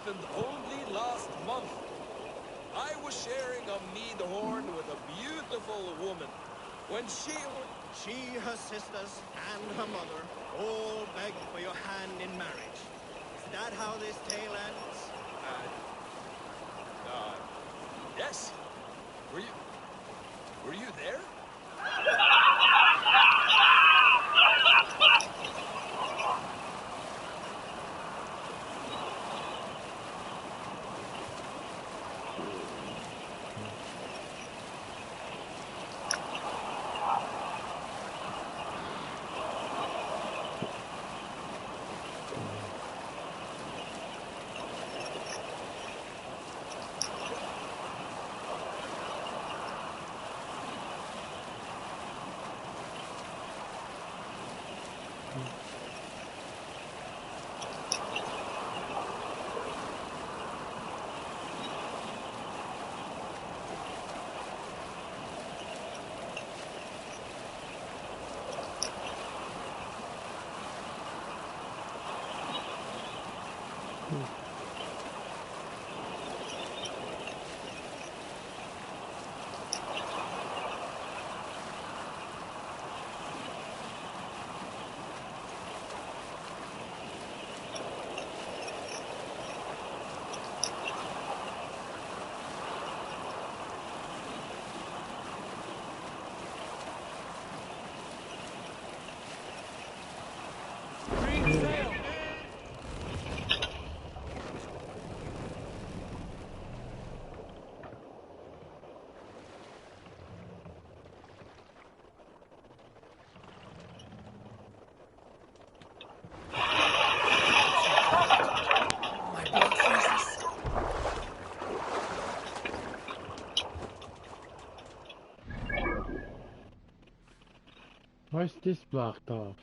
happened only last month. I was sharing a mead horn with a beautiful woman. When she, her sisters, and her mother all begged for your hand in marriage. Is that how this tale ends? Yes. Were you there? Why is this blocked off?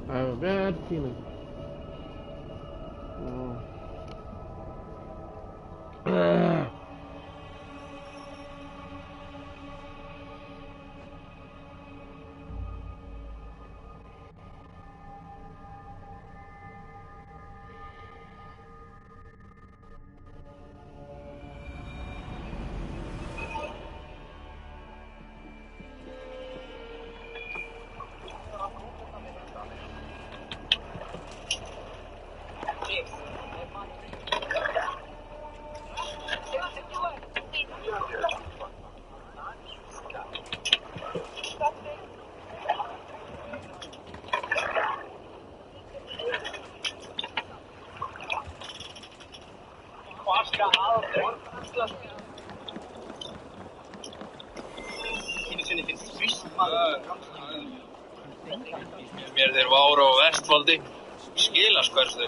I have a bad feeling. Mér þeir vára á Vestfoldi, skilaskverstu.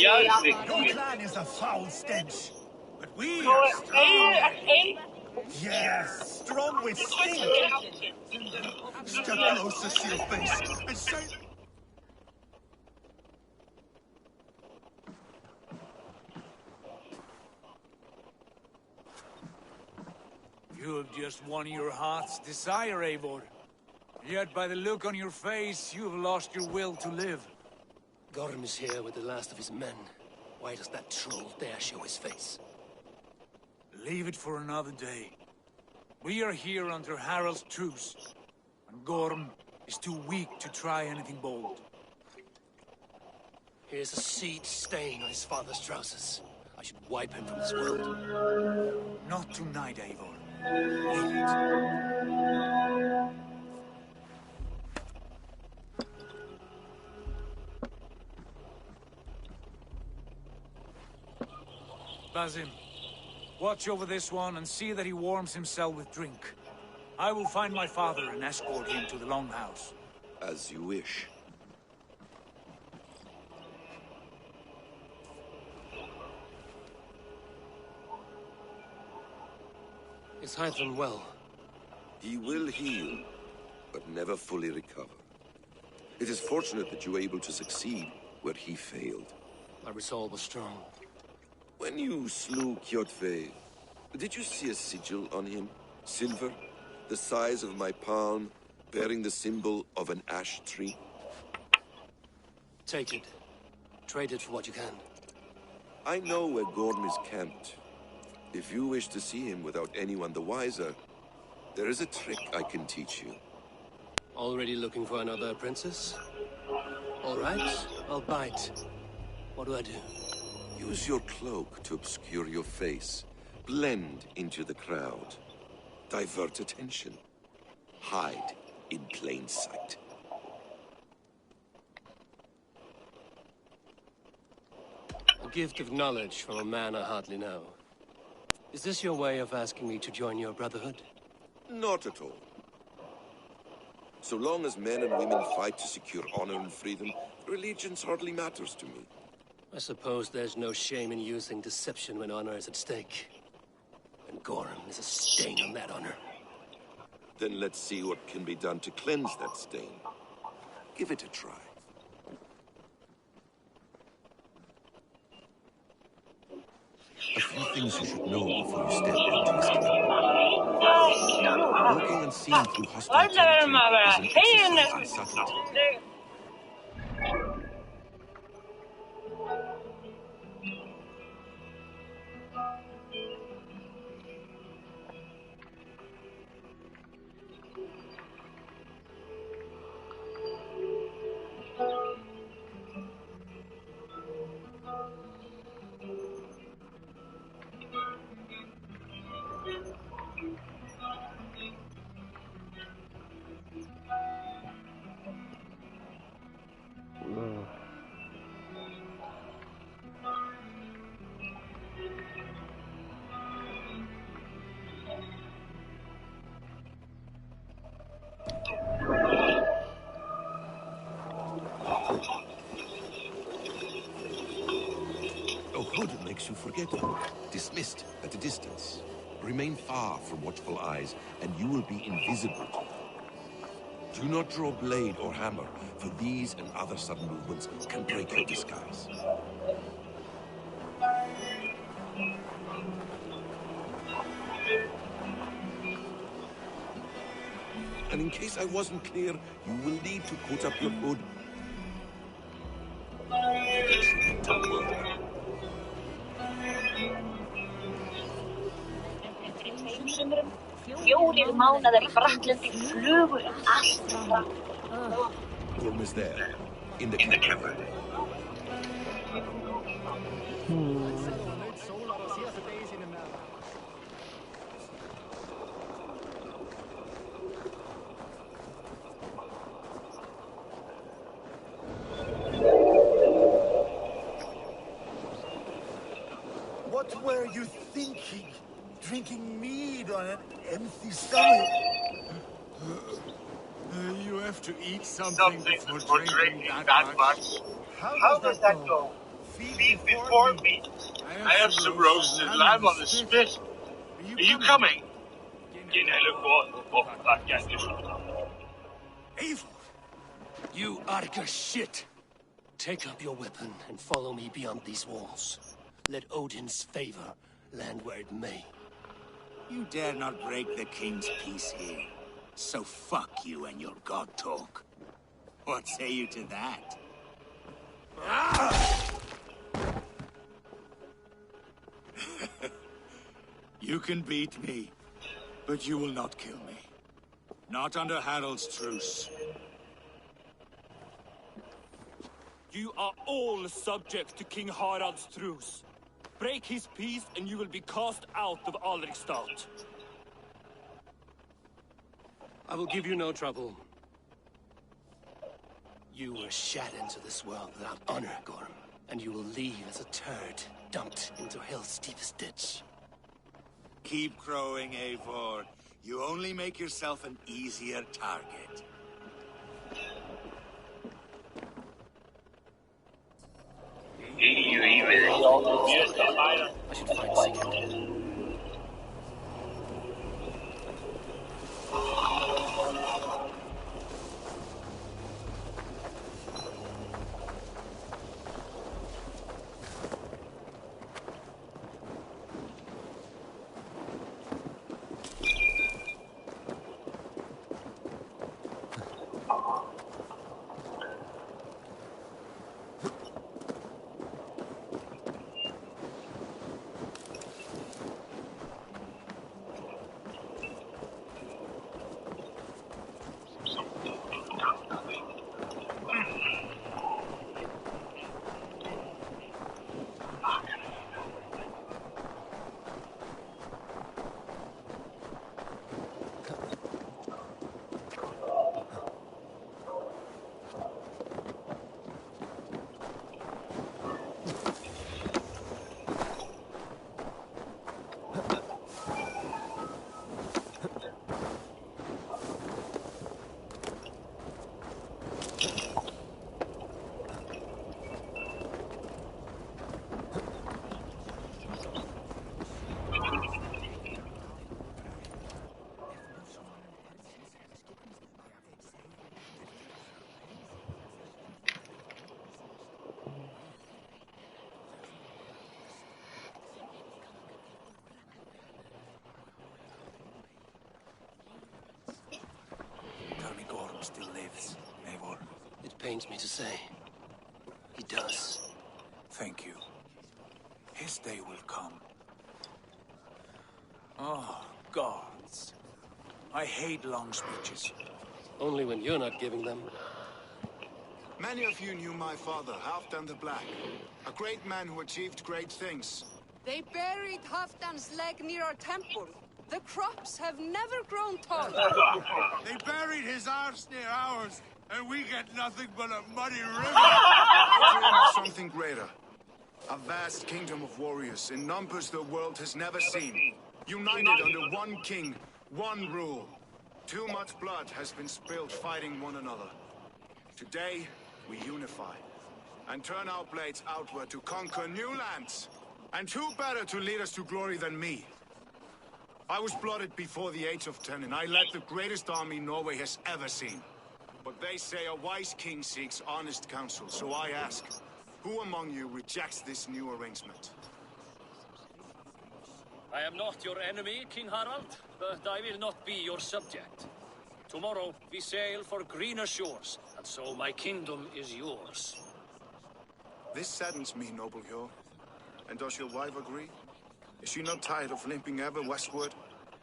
Your clan is a foul stench, but we are strong. Yes, strong with stink. Step closer, seal face, and say... You have just won your heart's desire, Eivor. Yet by the look on your face, you have lost your will to live. Gorm is here with the last of his men. Why does that troll dare show his face? Leave it for another day. We are here under Harald's truce, and Gorm is too weak to try anything bold. Here's a seed stain on his father's trousers. I should wipe him from this world. Not tonight, Eivor. Leave it. Basim, watch over this one and see that he warms himself with drink. I will find my father and escort him to the Longhouse. As you wish. Is Hytham well? He will heal, but never fully recover. It is fortunate that you were able to succeed where he failed. My resolve was strong. When you slew Kjotve, did you see a sigil on him? Silver, the size of my palm, bearing the symbol of an ash tree? Take it. Trade it for what you can. I know where Gorm is camped. If you wish to see him without anyone the wiser, there is a trick I can teach you. Already looking for another princess? All right, I'll bite. What do I do? Use your cloak to obscure your face. Blend into the crowd. Divert attention. Hide in plain sight. A gift of knowledge from a man I hardly know. Is this your way of asking me to join your brotherhood? Not at all. So long as men and women fight to secure honor and freedom, allegiance hardly matters to me. I suppose there's no shame in using deception when honor is at stake. And Gorm is a stain on that honor. Then let's see what can be done to cleanse that stain. Give it a try. A few things you should know before you step into his camp. Walking unseen through hostile territory is an exercise in subtlety. Hood makes you forgetful, dismissed at a distance. Remain far from watchful eyes, and you will be invisible to them. Do not draw blade or hammer, for these and other sudden movements can break your disguise. And in case I wasn't clear, you will need to put up your hood. Fjórir mánaðar í Frakklandi, flugur allt fram. Gorm is there, in the camp. What were you thinking? Drinking mead on an empty stomach? You have to eat something before drinking that much. How does that go? Feed before meat. I have some roasted lamb on the spit. Are you coming? Eivor! You Arga shit! Take up your weapon and follow me beyond these walls. Let Odin's favor land where it may. You dare not break the king's peace here. So fuck you and your god talk. What say you to that? You can beat me, but you will not kill me. Not under Harald's truce. You are all subject to King Harald's truce. Break his peace and you will be cast out of Alrikstad. I will give you no trouble. You were shat into this world without honor, Gorm. And you will leave as a turd, dumped into hell's deepest ditch. Keep crowing, Eivor. You only make yourself an easier target. I should find Sigurd. Still lives, Eivor. It pains me to say. He does. Thank you. His day will come. Oh, gods. I hate long speeches. Only when you're not giving them. Many of you knew my father, Halfdan the Black. A great man who achieved great things. They buried Halfdan's leg near our temple. The crops have never grown taller. They buried his arse near ours, and we get nothing but a muddy river. I dream of something greater. A vast kingdom of warriors in numbers the world has never seen. United under one king, one rule. Too much blood has been spilled fighting one another. Today, we unify and turn our blades outward to conquer new lands. And who better to lead us to glory than me? I was blooded before the age of 10, and I led the greatest army Norway has ever seen. But they say a wise king seeks honest counsel, so I ask, who among you rejects this new arrangement? I am not your enemy, King Harald, but I will not be your subject. Tomorrow we sail for greener shores, and so my kingdom is yours. This saddens me, noble Hjor. And does your wife agree? Is she not tired of limping ever westward?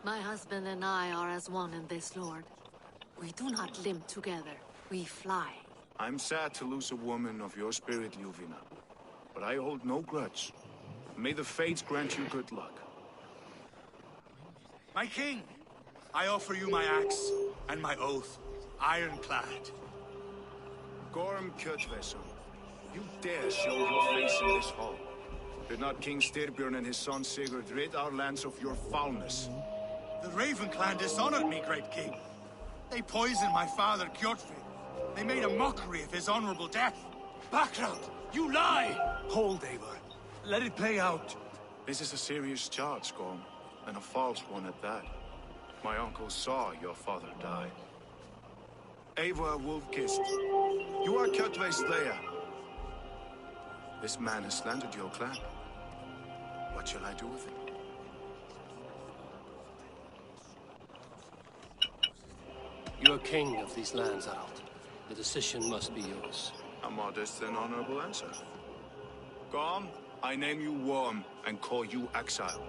My husband and I are as one in this, Lord. We do not limp together. We fly. I'm sad to lose a woman of your spirit, Ljuvina. But I hold no grudge. May the fates grant you good luck. My king, I offer you my axe and my oath, ironclad. Gorm Kjotveson, you dare show your face in this hall. Did not King Styrbjörn and his son Sigurd rid our lands of your foulness? The Raven clan dishonored me, great king. They poisoned my father, Kjotve. They made a mockery of his honorable death. Background! You lie! Hold, Eivor. Let it play out. This is a serious charge, Gorm, and a false one at that. My uncle saw your father die. Eivor Wolf-Kissed, you are Kjotve's slayer. This man has slandered your clan. What shall I do with him? You are king of these lands, Harald. The decision must be yours. A modest and honorable answer. Gorm, I name you Worm and call you exile.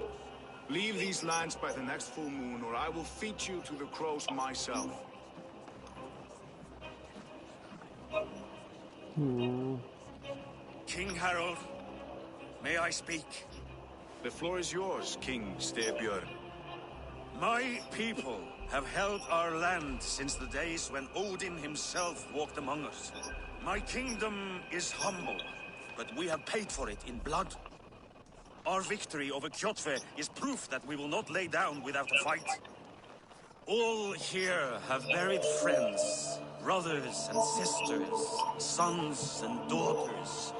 Leave these lands by the next full moon, or I will feed you to the crows myself. King Harold, may I speak? The floor is yours, King Styrbjörn. My people have held our land since the days when Odin himself walked among us. My kingdom is humble, but we have paid for it in blood. Our victory over Kjotve is proof that we will not lay down without a fight. All here have buried friends, brothers and sisters, sons and daughters.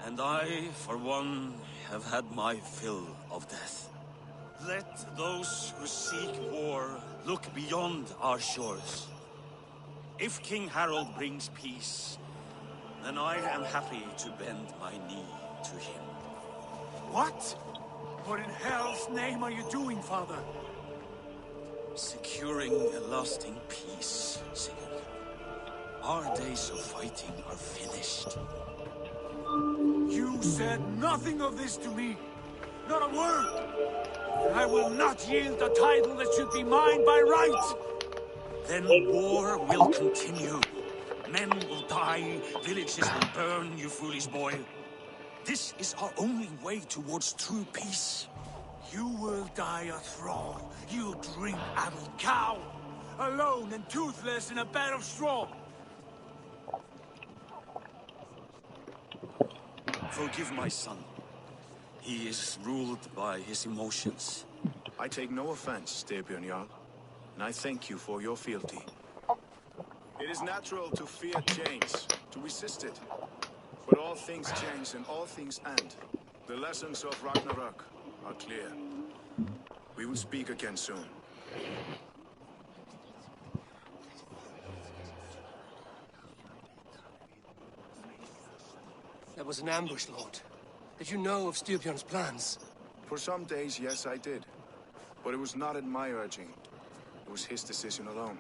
And I, for one, have had my fill of death. Let those who seek war look beyond our shores. If King Harold brings peace, then I am happy to bend my knee to him. What? What in hell's name are you doing, father? Securing a lasting peace, Sigurd. Our days of fighting are finished. You said nothing of this to me. Not a word. I will not yield the title that should be mine by right. Then war will continue. Men will die, villages will burn, you foolish boy. This is our only way towards true peace. You will die a thrall, you drink-addled cow. Alone and toothless in a bed of straw. Forgive my son. He is ruled by his emotions. I take no offense, Styrbjörn Jarl, and I thank you for your fealty. It is natural to fear change, to resist it. But all things change and all things end. The lessons of Ragnarok are clear. We will speak again soon. That was an ambush, Lord. Did you know of Styrbjörn's plans? For some days, yes, I did. But it was not at my urging. It was his decision alone.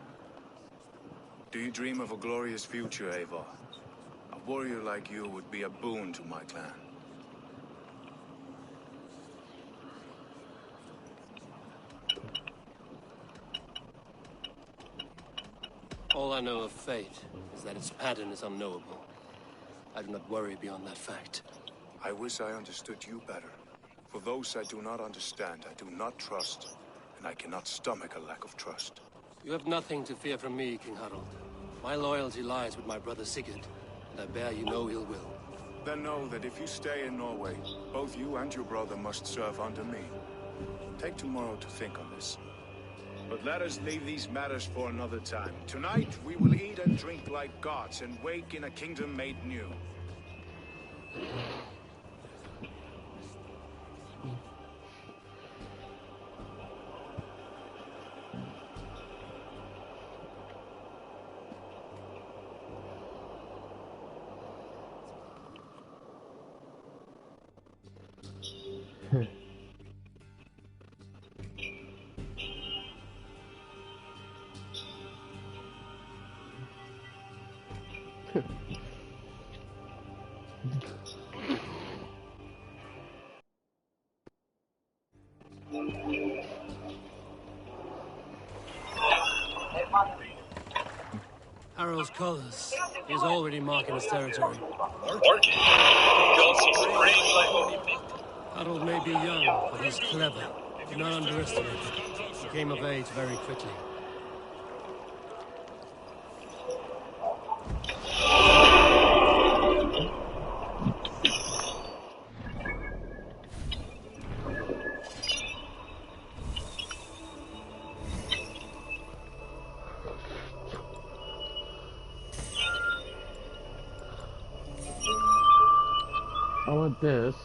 Do you dream of a glorious future, Eivor? A warrior like you would be a boon to my clan. All I know of fate is that its pattern is unknowable. I do not worry beyond that fact. I wish I understood you better. For those I do not understand, I do not trust, and I cannot stomach a lack of trust. You have nothing to fear from me, King Harold. My loyalty lies with my brother Sigurd, and I bear you no ill will. Then know that if you stay in Norway, both you and your brother must serve under me. Take tomorrow to think on this. But let us leave these matters for another time. Tonight, we will eat and drink like gods and wake in a kingdom made new. Harold's colors. He is already marking his territory. Harold may be young, but he's clever. Do not underestimate him. He came of age very quickly. I want this.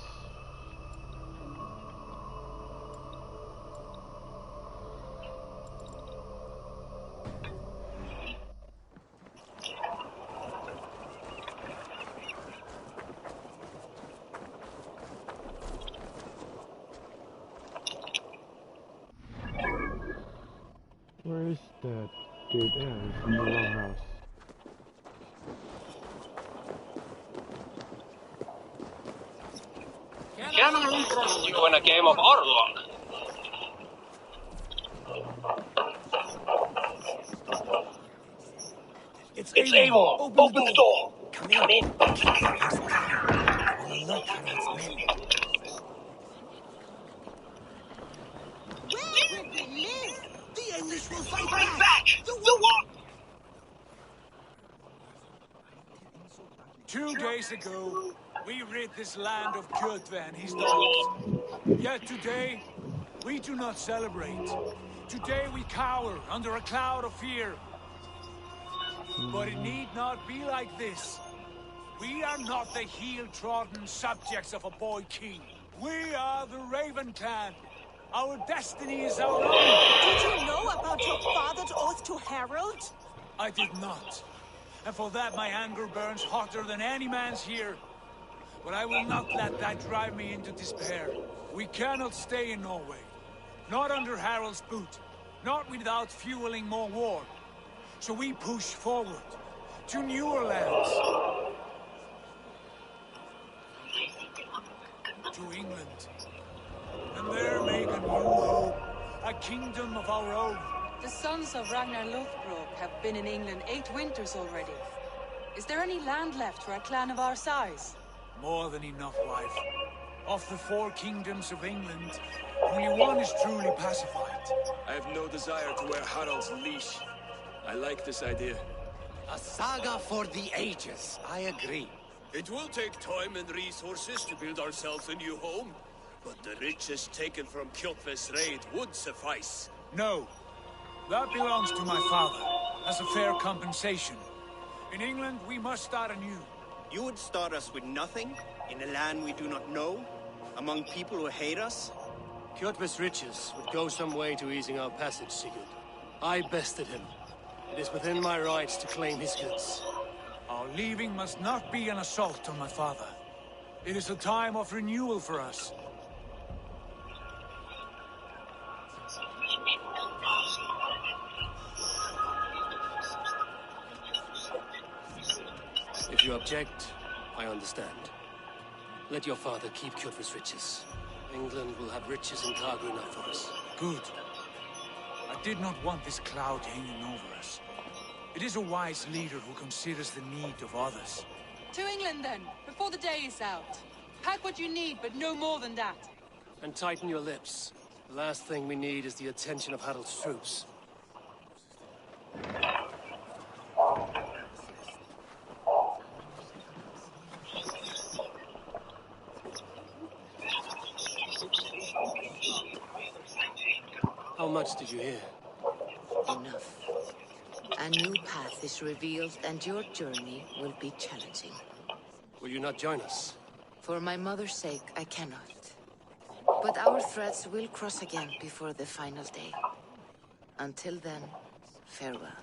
Where is that dude? Yeah, he's in the Longhouse. Can I trust you in a game of Orlog? It's Eivor! Open the door! Come in. There's a plan. I will alert Harold's men. Where will they live? The English will fight back! The war! 2 days ago, we rid this land of Kjotve and his dogs. Yet today, we do not celebrate. Today we cower under a cloud of fear. But it need not be like this. We are not the heel-trodden subjects of a boy king. We are the Raven clan. Our destiny is our own. Did you know about your father's oath to Harold? I did not. And for that my anger burns hotter than any man's here. But I will not let that drive me into despair. We cannot stay in Norway. Not under Harold's boot. Not without fueling more war. So we push forward to newer lands. To England. And there make a new home. A kingdom of our own. The sons of Ragnar Lothbrok have been in England 8 winters already. Is there any land left for a clan of our size? More than enough, wife. Of the 4 kingdoms of England, only one is truly pacified. I have no desire to wear Harald's leash. I like this idea. A saga for the ages, I agree. It will take time and resources to build ourselves a new home, but the riches taken from Kjotve's raid would suffice. No. That belongs to my father, as a fair compensation. In England, we must start anew. You would start us with nothing, in a land we do not know, among people who hate us? Kjotve's riches would go some way to easing our passage, Sigurd. I bested him. It is within my rights to claim his goods. Our leaving must not be an assault on my father. It is a time of renewal for us. If you object, I understand. Let your father keep Kjotve's riches. England will have riches and cargo enough for us. Good. I did not want this cloud hanging over us. It is a wise leader who considers the need of others. To England then, before the day is out. Pack what you need, but no more than that. And tighten your lips. The last thing we need is the attention of Harold's troops. How much did you hear? Enough. A new path is revealed, and your journey will be challenging. Will you not join us? For my mother's sake, I cannot. But our threads will cross again before the final day. Until then, farewell.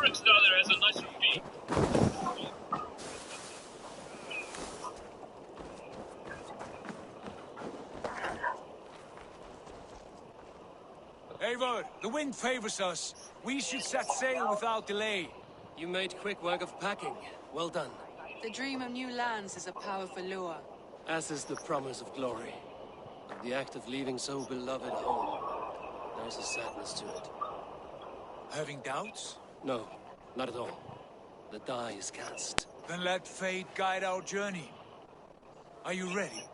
Riksdaler has a nicer beat. Eivor, the wind favors us. We should set sail without delay. You made quick work of packing. Well done. The dream of new lands is a powerful lure. As is the promise of glory. But the act of leaving so beloved home, there's a sadness to it. Having doubts? No, not at all. The die is cast. Then let fate guide our journey. Are you ready?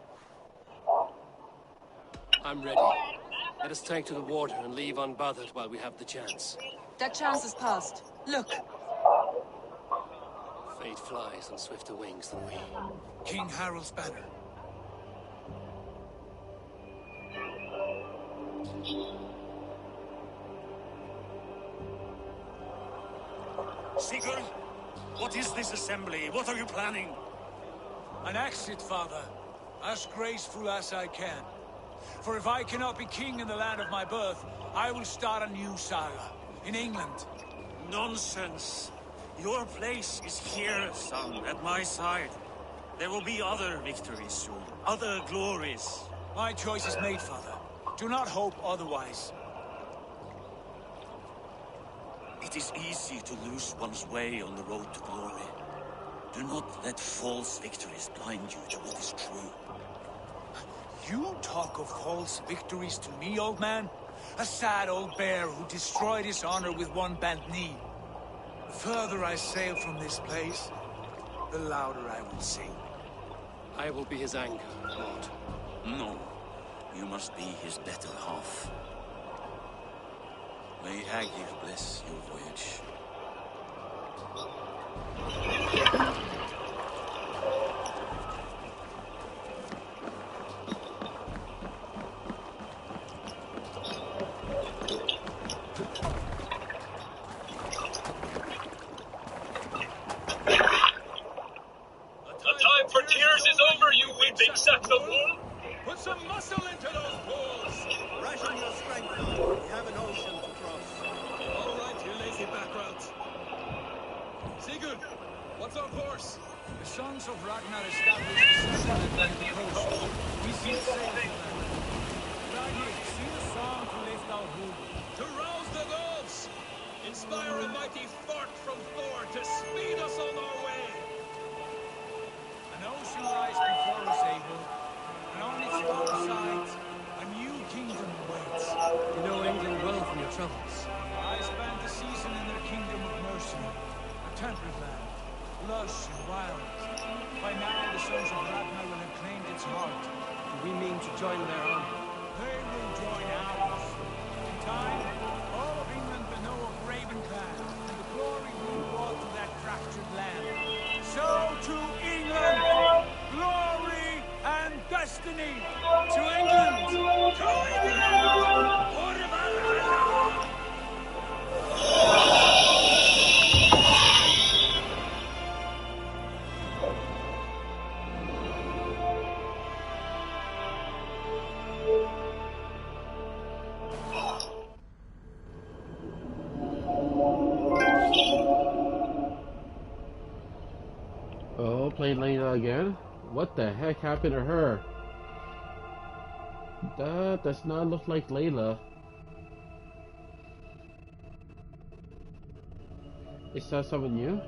I'm ready. Let us take to the water and leave unbothered while we have the chance. That chance is past. Look! Fate flies on swifter wings than we. King Harald's banner. Sigurd, what is this assembly? What are you planning? An exit, father. As graceful as I can. For if I cannot be king in the land of my birth, I will start a new saga. In England. Nonsense. Your place is here, son, at my side. There will be other victories soon. Other glories. My choice is made, father. Do not hope otherwise. It is easy to lose one's way on the road to glory. Do not let false victories blind you to what is true. You talk of false victories to me, old man? A sad old bear who destroyed his honor with one bent knee. The further I sail from this place, the louder I will sing. I will be his anchor, Lord. No, you must be his better half. May Agir bless your voyage. The time for tears is over, you weeping sacks of wool! Put some muscle into those balls! Ration your strength, Lord. We have an ocean to cross. All right, you lazy backroads. Sigurd, what's our course? The sons of Ragnar established a settlement on the coast. We see sail for them. Ragnar, sing a song to lift our mood. To rouse the gods! Inspire a mighty fart from Thor to speed us on our way! An ocean lies before us, Abel. And on its far sides, a new kingdom awaits. You know England well from your travels. I spent the season in their kingdom of mercy. A temperate land, lush and wild. By now, the sons of Ragnar will have claimed its heart. Do we mean to join their army? They will join ours. In time, all of England will know of Ravenclan, and the glory will be brought to that fractured land. So to England, glory and destiny. To England! To England! Oh, playing Layla again? What the heck happened to her? That does not look like Layla. Is that someone new?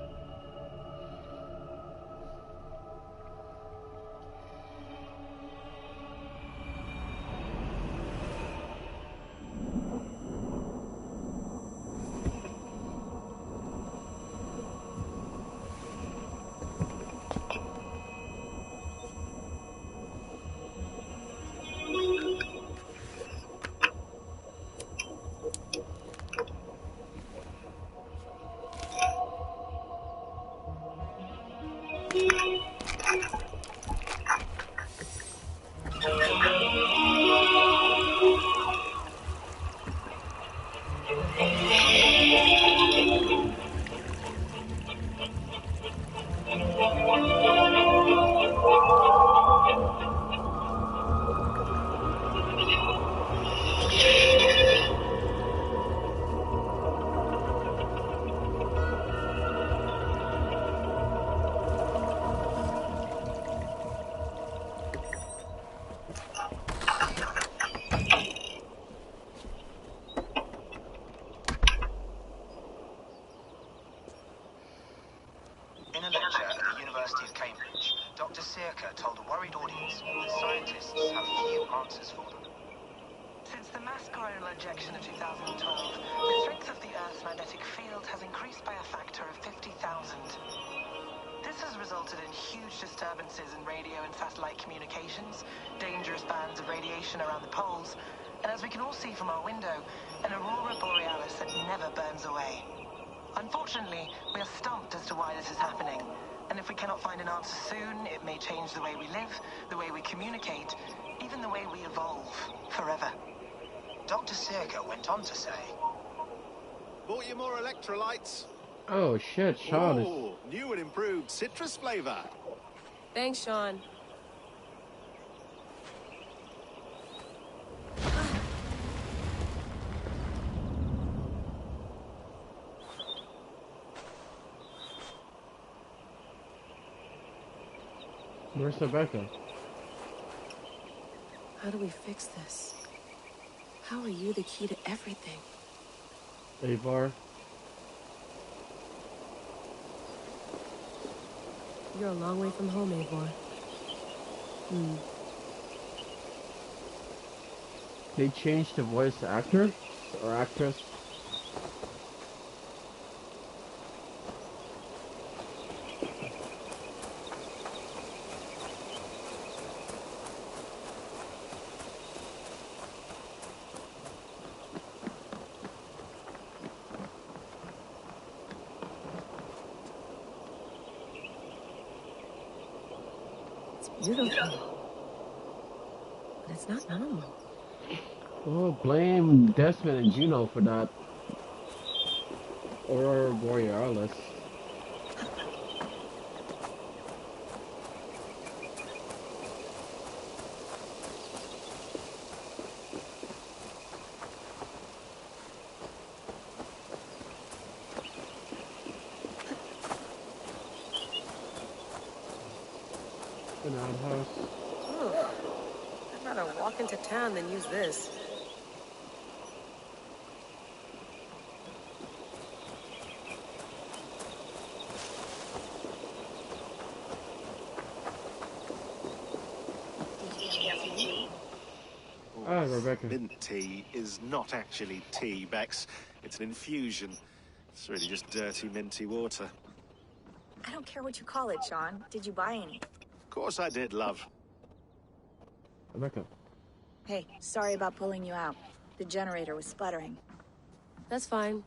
projection of 2012, the strength of the Earth's magnetic field has increased by a factor of 50,000. This has resulted in huge disturbances in radio and satellite communications, dangerous bands of radiation around the poles, and as we can all see from our window, an aurora borealis that never burns away. Unfortunately, we are stumped as to why this is happening, and if we cannot find an answer soon, it may change the way we live, the way we communicate, even the way we evolve, forever. Dr. Circa went on to say, "Bought you more electrolytes." Oh shit, Sean is... Ooh, new and improved citrus flavor. Thanks, Sean. Where's Rebecca? How do we fix this? How are you the key to everything? Avar. You're a long way from home, Eivor. They changed the voice actor or actress. Beautiful. But it's not normal. Oh, blame Desmond and Juno for that. Aurora Borealis. An outhouse. Oh, I'd rather walk into town than use this. Ah, Rebecca. Mint tea is not actually tea, Bex. It's an infusion. It's really just dirty, minty water. I don't care what you call it, Sean. Did you buy any? Of course I did, love. Rebecca. Hey, sorry about pulling you out. The generator was sputtering. That's fine.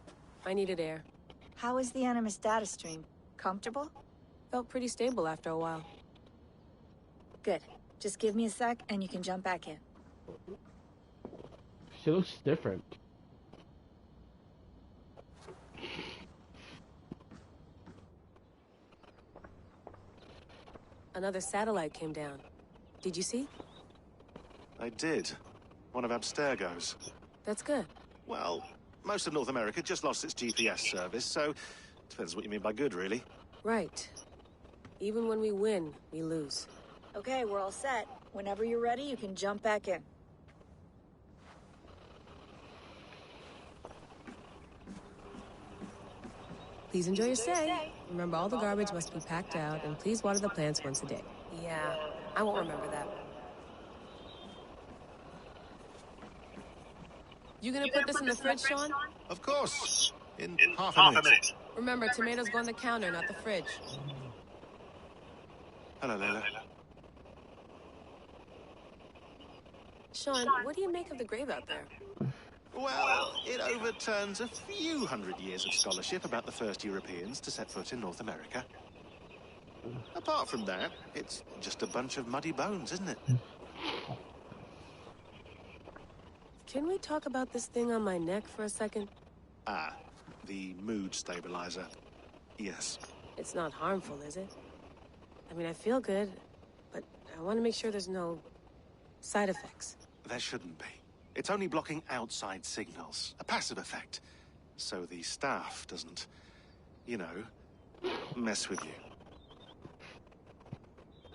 I needed air. How was the Animus data stream? Comfortable? Felt pretty stable after a while. Good. Just give me a sec and you can jump back in. She looks different. Another satellite came down. Did you see? I did. One of Abstergo's. That's good. Well, most of North America just lost its GPS service, so depends what you mean by good, really. Right. Even when we win, we lose. Okay, we're all set. Whenever you're ready, you can jump back in. Please enjoy your stay. Remember, all the garbage must be packed out, and please water the plants once a day. Yeah, I won't remember that. You gonna put this in the fridge, Sean? Of course. In half a minute. Remember, tomatoes go on the counter, not the fridge. Hello, Layla. Sean, what do you make of the grave out there? Well, it overturns a few hundred years of scholarship about the first Europeans to set foot in North America. Apart from that, it's just a bunch of muddy bones, isn't it? Can we talk about this thing on my neck for a second? Ah, the mood stabilizer. Yes. It's not harmful, is it? I mean, I feel good, but I want to make sure there's no side effects. There shouldn't be. It's only blocking outside signals, a passive effect, so the staff doesn't, you know, mess with you.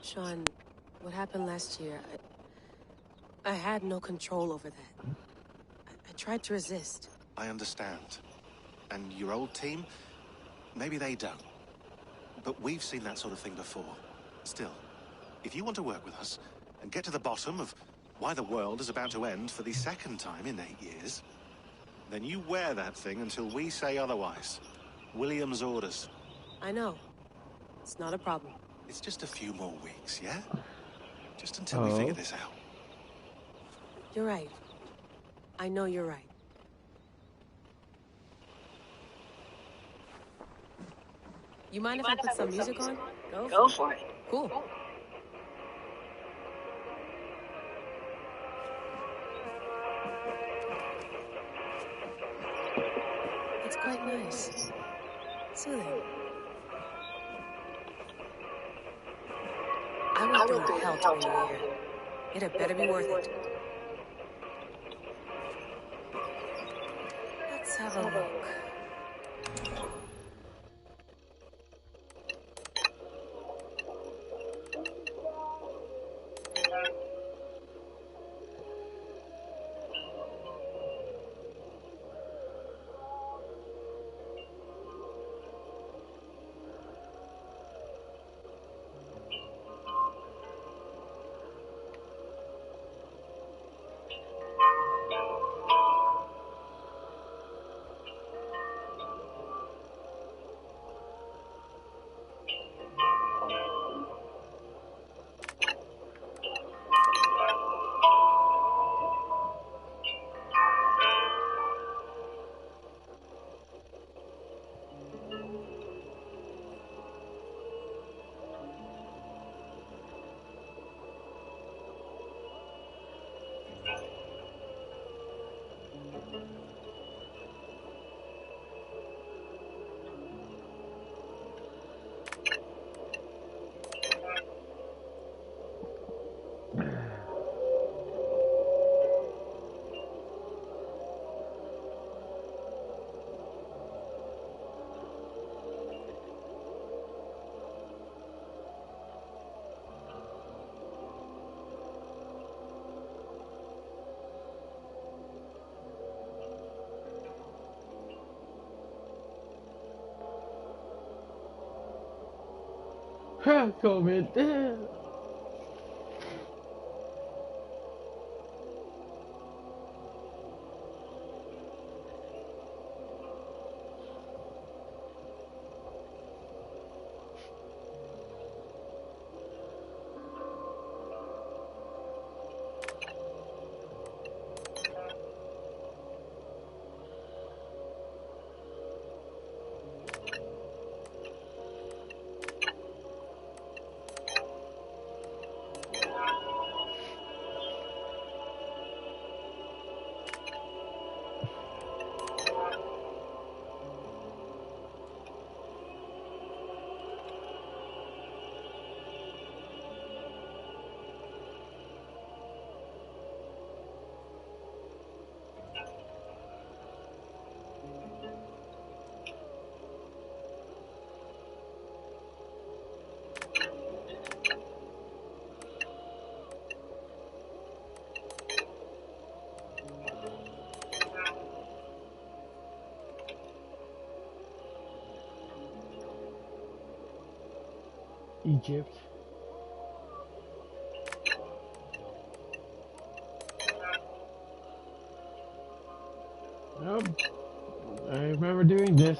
Sean, what happened last year, I had no control over that. I tried to resist. I understand. And your old team, maybe they don't. But we've seen that sort of thing before. Still, if you want to work with us and get to the bottom of why the world is about to end for the second time in 8 years, Then you wear that thing until we say otherwise. William's orders. I know. It's not a problem. It's just a few more weeks, yeah? Just until we figure this out. You're right. I know you're right. You mind if I put some music on? Go for it. Cool. It's quite nice. Soothing. I went through hell to bring you here. It had better be worth it. Let's have a look. COVID. Egypt. Yep. I remember doing this.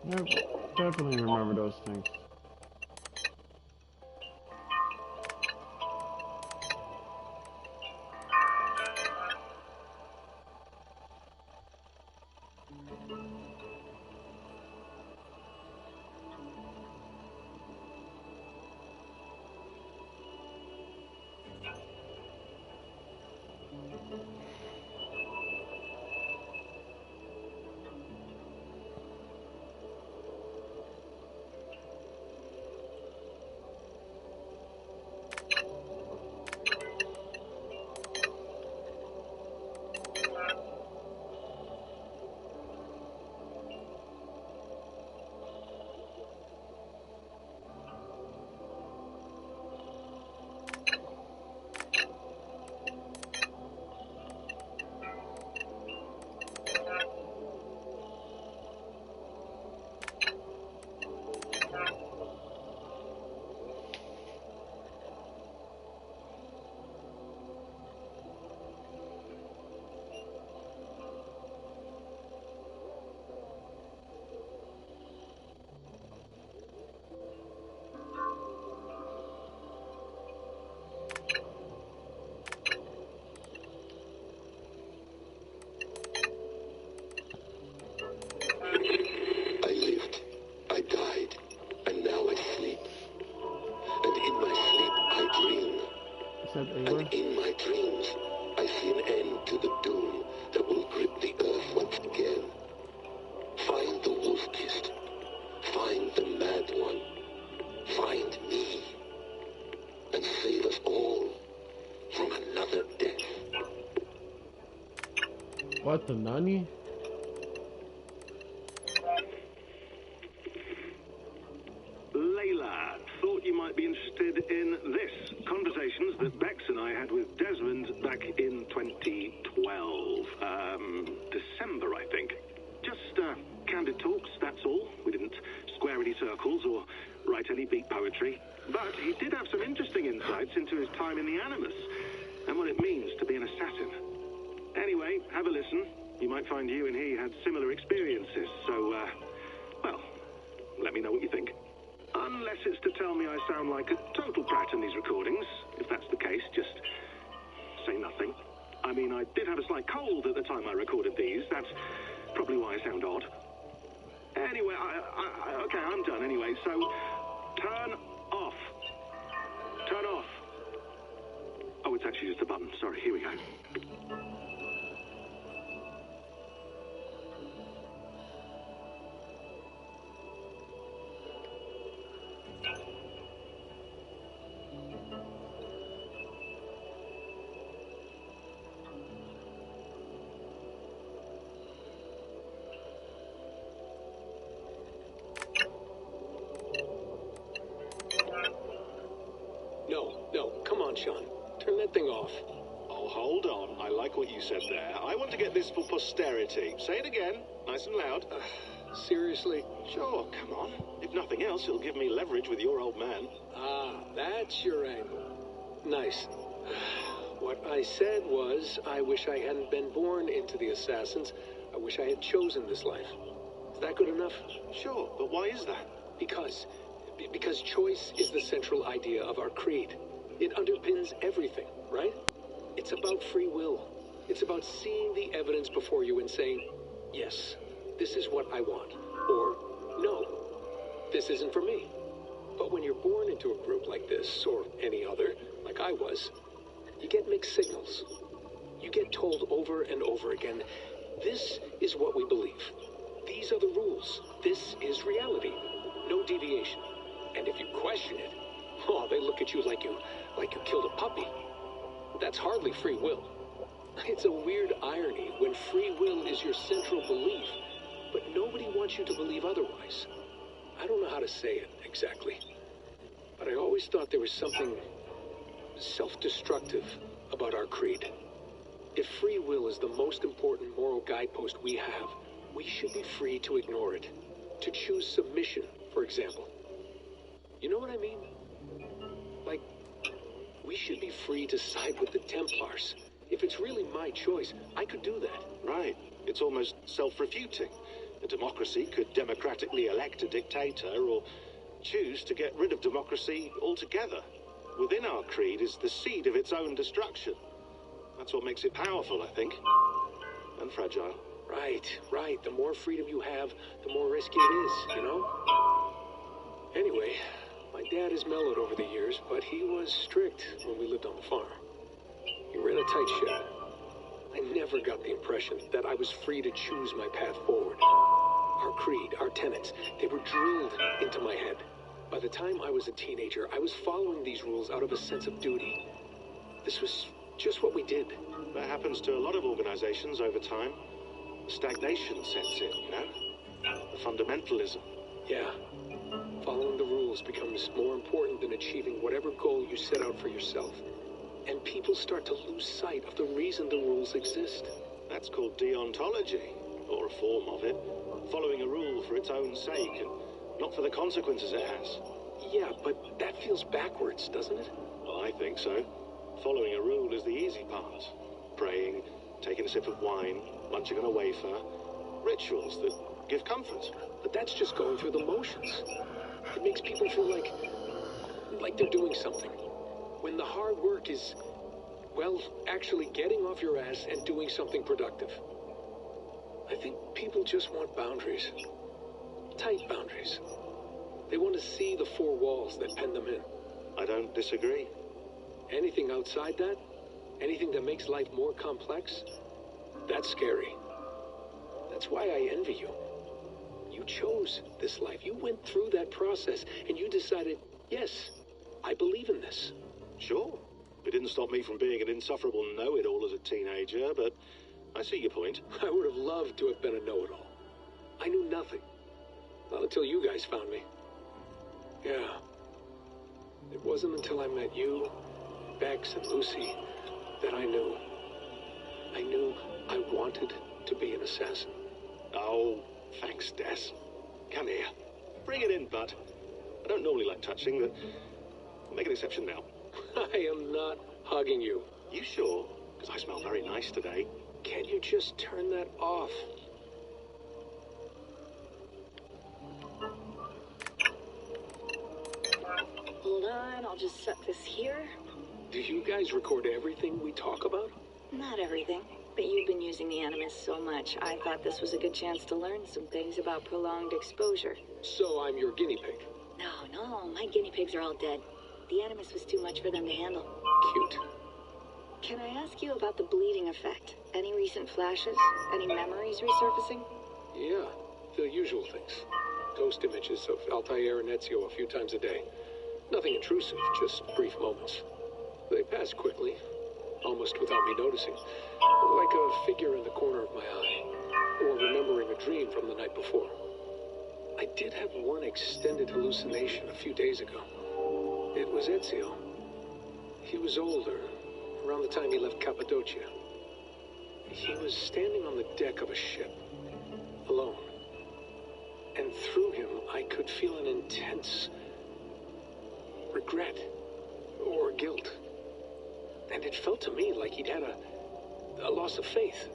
Yep. Definitely remember those things. What the nani? Layla, thought you might be interested in this. Conversations that Bex and I had with Desmond back in 2012. December, I think. Just candid talks, that's all. We didn't square any circles or write any beat poetry. But he did have some interesting insights into his time in the Animus and what it means to be an assassin. Anyway, have a listen. You might find you and he had similar experiences, so, well, let me know what you think. Unless it's to tell me I sound like a total brat in these recordings. If that's the case, just say nothing. I mean, I did have a slight cold at the time I recorded these. That's probably why I sound odd. Anyway, okay, I'm done anyway, so turn off. Turn off. Oh, it's actually just a button. Sorry, here we go. No, come on, Sean. Turn that thing off. Oh, hold on. I like what you said there. I want to get this for posterity. Say it again, nice and loud. Seriously? Sure, come on. If nothing else, it'll give me leverage with your old man. Ah, that's your angle. Nice. What I said was, I wish I hadn't been born into the Assassins. I wish I had chosen this life. Is that good enough? Sure, but why is that? Because choice is the central idea of our creed. It underpins everything, right? It's about free will. It's about seeing the evidence before you and saying, yes, this is what I want. Or, no, this isn't for me. But when you're born into a group like this, or any other, like I was, you get mixed signals. You get told over and over again, this is what we believe. These are the rules. This is reality. No deviation. And if you question it, oh, they look at you like you killed a puppy. That's hardly free will. It's a weird irony when free will is your central belief, but nobody wants you to believe otherwise. I don't know how to say it exactly, but I always thought there was something self-destructive about our creed. If free will is the most important moral guidepost we have, we should be free to ignore it. To choose submission, for example. You know what I mean? Like, we should be free to side with the Templars. If it's really my choice, I could do that. Right. It's almost self-refuting. A democracy could democratically elect a dictator or choose to get rid of democracy altogether. Within our creed is the seed of its own destruction. That's what makes it powerful, I think. And fragile. Right. The more freedom you have, the more risky it is, you know? Anyway, my dad has mellowed over the years, but he was strict when we lived on the farm. He ran a tight ship. I never got the impression that I was free to choose my path forward. Our creed, our tenets, they were drilled into my head. By the time I was a teenager, I was following these rules out of a sense of duty. This was just what we did. That happens to a lot of organizations over time. Stagnation sets in, you know? The fundamentalism. Yeah. Following the rules becomes more important than achieving whatever goal you set out for yourself. And people start to lose sight of the reason the rules exist. That's called deontology, or a form of it. Following a rule for its own sake, and not for the consequences it has. Yeah, but that feels backwards, doesn't it? Well, I think so. Following a rule is the easy part. Praying, taking a sip of wine, munching on a wafer. Rituals that give comfort. But that's just going through the motions. It makes people feel like they're doing something. When the hard work is, well, actually getting off your ass and doing something productive. I think people just want boundaries. Tight boundaries. They want to see the four walls that pen them in. I don't disagree. Anything outside that, anything that makes life more complex, that's scary. That's why I envy you. You chose this life. You went through that process, and you decided, yes, I believe in this. Sure. It didn't stop me from being an insufferable know-it-all as a teenager, but I see your point. I would have loved to have been a know-it-all. I knew nothing. Not until you guys found me. Yeah. It wasn't until I met you, Bex, and Lucy that I knew. I knew I wanted to be an assassin. Oh, thanks, Des. Come here. Bring it in, bud. I don't normally like touching, but I'll make an exception now. I am not hugging you. You sure? Because I smell very nice today. Can't you just turn that off? Hold on, I'll just set this here. Do you guys record everything we talk about? Not everything, but you've been using the Animus so much, I thought this was a good chance to learn some things about prolonged exposure. So I'm your guinea pig? No, my guinea pigs are all dead. The Animus was too much for them to handle. Cute. Can I ask you about the bleeding effect? Any recent flashes? Any memories resurfacing? Yeah, the usual things. Ghost images of Altair and Ezio a few times a day. Nothing intrusive, just brief moments. They pass quickly, almost without me noticing. Like a figure in the corner of my eye. Or remembering a dream from the night before. I did have one extended hallucination a few days ago. It was Ezio. He was older, around the time he left Cappadocia. He was standing on the deck of a ship, alone. And through him, I could feel an intense regret or guilt. And it felt to me like he'd had a loss of faith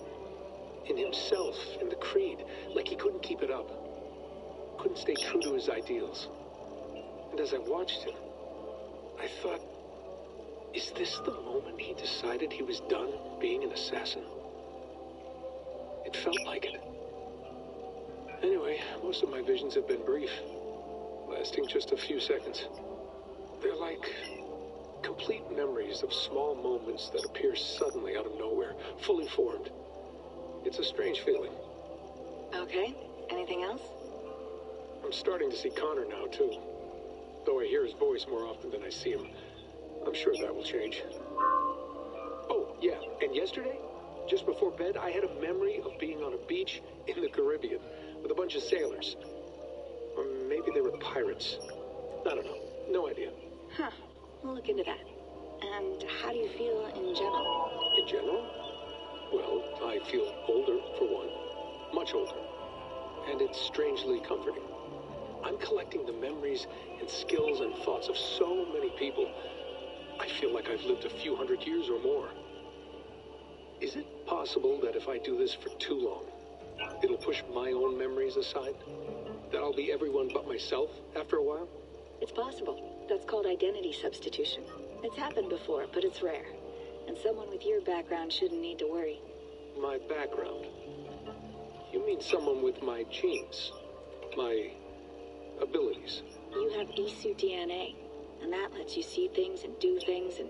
in himself, in the creed, like he couldn't keep it up. Couldn't stay true to his ideals. And as I watched him, I thought, is this the moment he decided he was done being an assassin? It felt like it. Anyway, most of my visions have been brief, lasting just a few seconds. They're like complete memories of small moments that appear suddenly out of nowhere, fully formed. It's a strange feeling. Okay, anything else? I'm starting to see Connor now, too. Though I hear his voice more often than I see him. I'm sure that will change. Oh, yeah, and yesterday, just before bed, I had a memory of being on a beach in the Caribbean with a bunch of sailors. Or maybe they were pirates. I don't know. No idea. Huh. We'll look into that. And how do you feel in general? In general? Well, I feel older, for one. Much older. And it's strangely comforting. I'm collecting the memories and skills and thoughts of so many people. I feel like I've lived a few hundred years or more. Is it possible that if I do this for too long, it'll push my own memories aside? That I'll be everyone but myself after a while? It's possible. That's called identity substitution. It's happened before, but it's rare. And someone with your background shouldn't need to worry. My background? You mean someone with my genes? My abilities? You have Isu DNA, and that lets you see things and do things and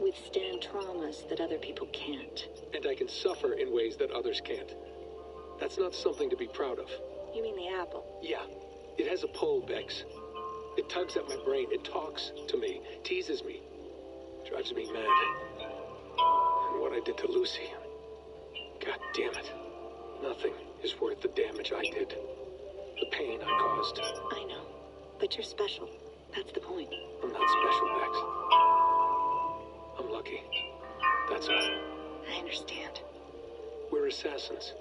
withstand traumas that other people can't. And I can suffer in ways that others can't. That's not something to be proud of. You mean the apple? Yeah. It has a pull, Bex. It tugs at my brain. It talks to me. Teases me. Drives me mad. And what I did to Lucy. God damn it. Nothing is worth the damage I did. The pain I caused. I know. But you're special. That's the point. I'm not special, Bex. I'm lucky. That's all. I understand. We're assassins.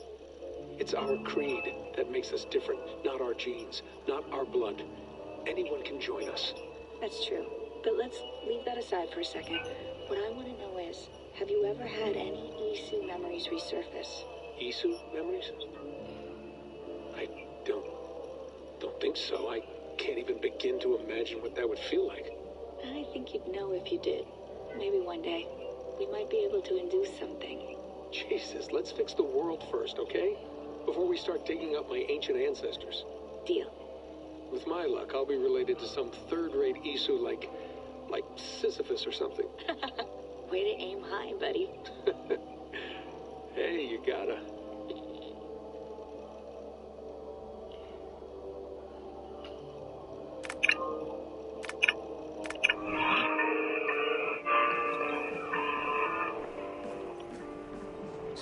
It's our creed that makes us different, not our genes, not our blood. Anyone can join us. That's true. But let's leave that aside for a second. What I want to know is, have you ever had any Isu memories resurface? Isu memories? I don't think so. I can't even begin to imagine what that would feel like. I think you'd know if you did. Maybe one day, we might be able to induce something. Jesus, let's fix the world first, okay? Before we start digging up my ancient ancestors. Deal. With my luck, I'll be related to some third-rate Isu like Sisyphus or something. Way to aim high, buddy. Hey, you gotta.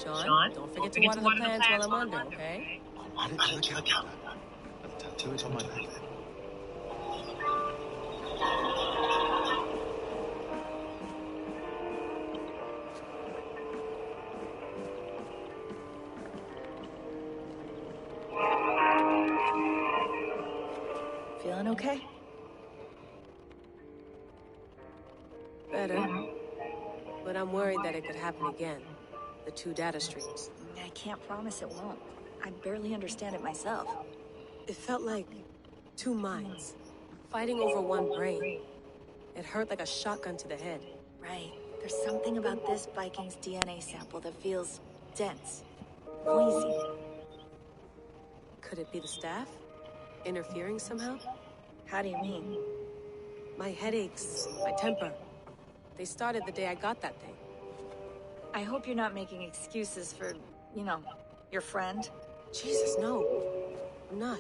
Sean, don't forget to water the plants while I'm under, okay? I'll add it to the calendar and tattoo it on my back. Feeling okay? Better. But I'm worried that it could happen again. The two data streams. I can't promise it won't. I barely understand it myself. It felt like two minds, fighting over one brain. It hurt like a shotgun to the head. Right. There's something about this Viking's DNA sample that feels dense, noisy. Could it be the staff? Interfering somehow? How do you mean? My headaches, my temper. They started the day I got that thing. I hope you're not making excuses for, you know, your friend. Jesus, no. I'm not.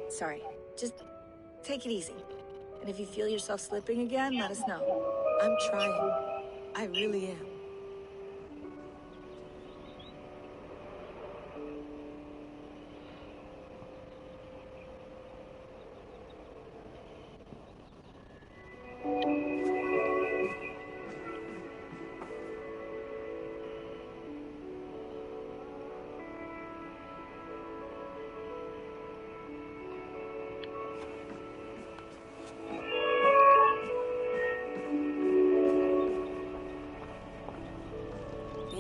Sorry. Just take it easy. And if you feel yourself slipping again, let us know. I'm trying. I really am.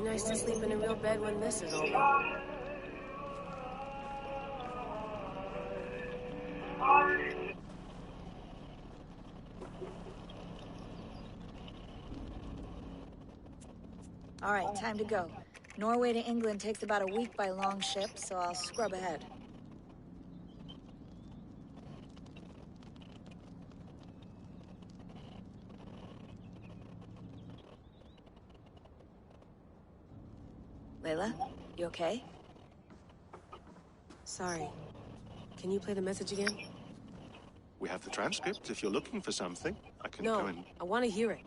Nice to sleep in a real bed when this is over. All right, time to go. Norway to England takes about a week by long ship, so I'll scrub ahead. Layla, you okay? Sorry. Can you play the message again? We have the transcript if you're looking for something. I can go and... I want to hear it.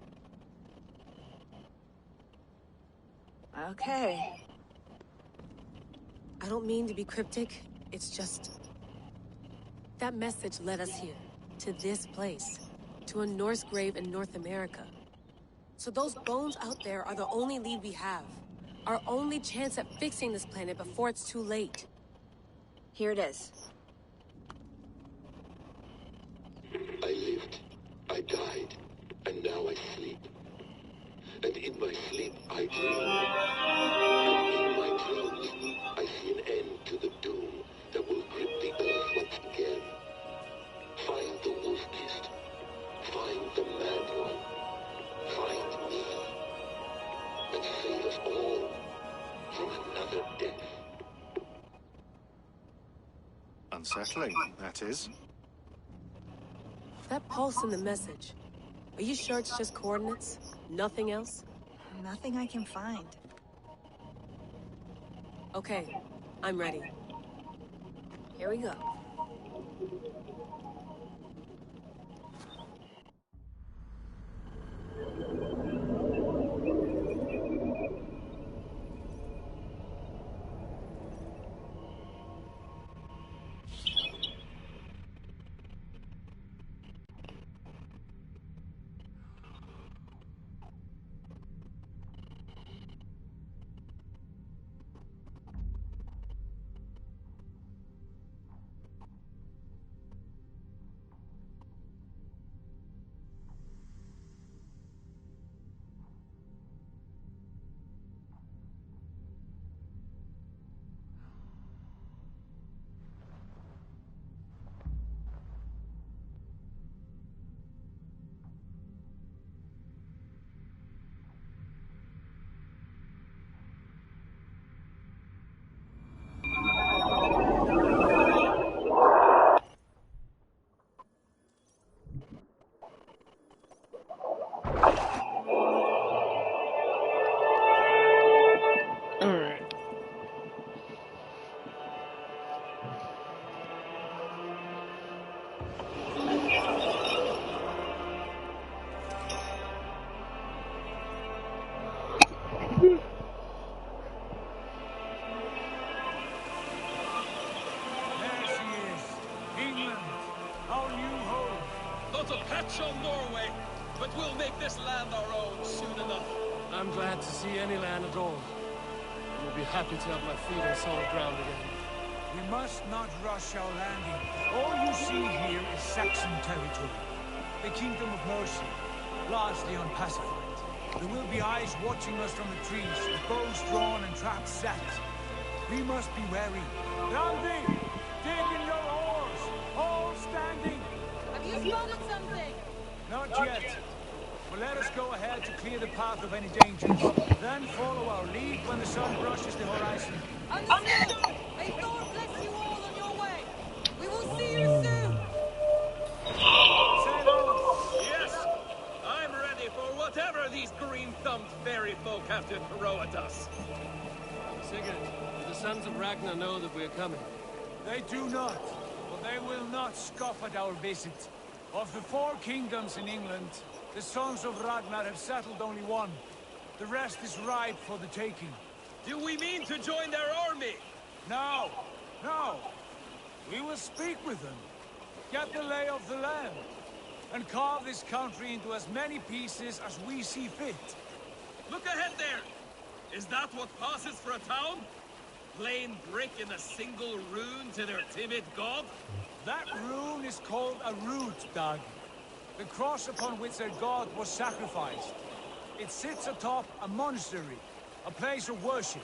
Okay. I don't mean to be cryptic. It's just... that message led us here. To this place. To a Norse grave in North America. So those bones out there are the only lead we have. Our only chance at fixing this planet before it's too late. Here it is. I lived, I died, and now I sleep. And in my sleep I dream. And in my dreams I see an end to the doom that will grip the earth once again. Find the wolf-kissed. Find the mad one. Find me. And save us all from another death. Unsettling, that is. That pulse in the message. Are you sure it's just coordinates? Nothing else? Nothing I can find. Okay, I'm ready. Here we go. We'll make this land our own soon enough. I'm glad to see any land at all. I will be happy to have my feet on solid ground again. We must not rush our landing. All you see here is Saxon territory. The Kingdom of Mercia, largely unpacified. There will be eyes watching us from the trees, with bows drawn and traps set. We must be wary. Landing! Dig in your oars! All standing! Have you spotted something? Not yet. But let us go ahead to clear the path of any dangers. Then follow our lead when the sun brushes the horizon. Understood! May Thor bless you all on your way! We will see you soon! Yes! I'm ready for whatever these green-thumbed fairy folk have to throw at us. Sigurd, do the sons of Ragnar know that we are coming? They do not, but they will not scoff at our visit. Of the 4 kingdoms in England, the sons of Ragnar have settled only one. The rest is ripe for the taking. Do we mean to join their army? No, no. We will speak with them, get the lay of the land, and carve this country into as many pieces as we see fit. Look ahead there! Is that what passes for a town? Plain brick in a single rune to their timid god? That rune is called a root, Dag. The cross upon which their god was sacrificed. It sits atop a monastery, a place of worship.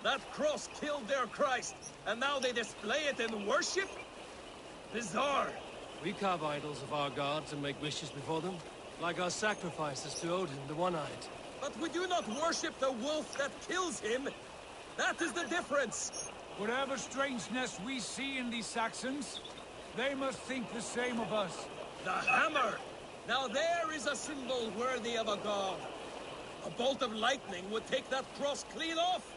That cross killed their Christ, and now they display it in worship? Bizarre. We carve idols of our gods and make wishes before them, like our sacrifices to Odin, the One-Eyed. But we do not worship the wolf that kills him. That is the difference. Whatever strangeness we see in these Saxons, they must think the same of us. The hammer! Now there is a symbol worthy of a god. A bolt of lightning would take that cross clean off.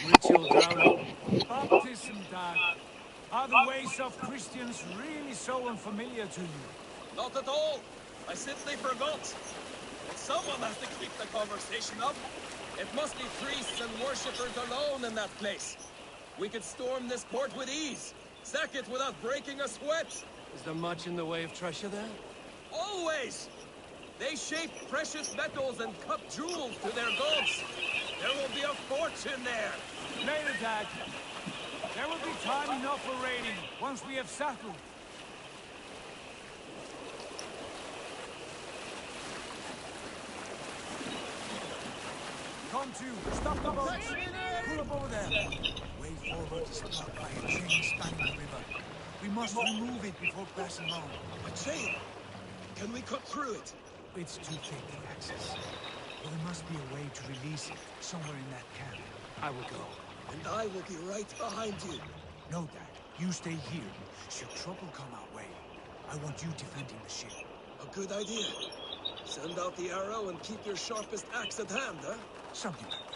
Ritual drowning. Baptism, Dad. Are the ways of Christians really so unfamiliar to you? Not at all. I simply forgot. But someone has to keep the conversation up. It must be priests and worshippers alone in that place. We could storm this port with ease. Sack it without breaking a sweat. Is there much in the way of treasure there? Always! They shape precious metals and cut jewels to their gods. There will be a fortune there. Later, Dad. There will be time enough for raiding once we have settled. Come to. Stop the boat. Pull up over there. Way forward is blocked by a chain spanning the river. We must remove it before passing on. A chain? Can we cut through it? It's too thick for access. But there must be a way to release it somewhere in that camp. I will go. And I will be right behind you. No, Dad. You stay here. Should trouble come our way, I want you defending the ship. A good idea. Send out the arrow and keep your sharpest axe at hand, huh? Something like that.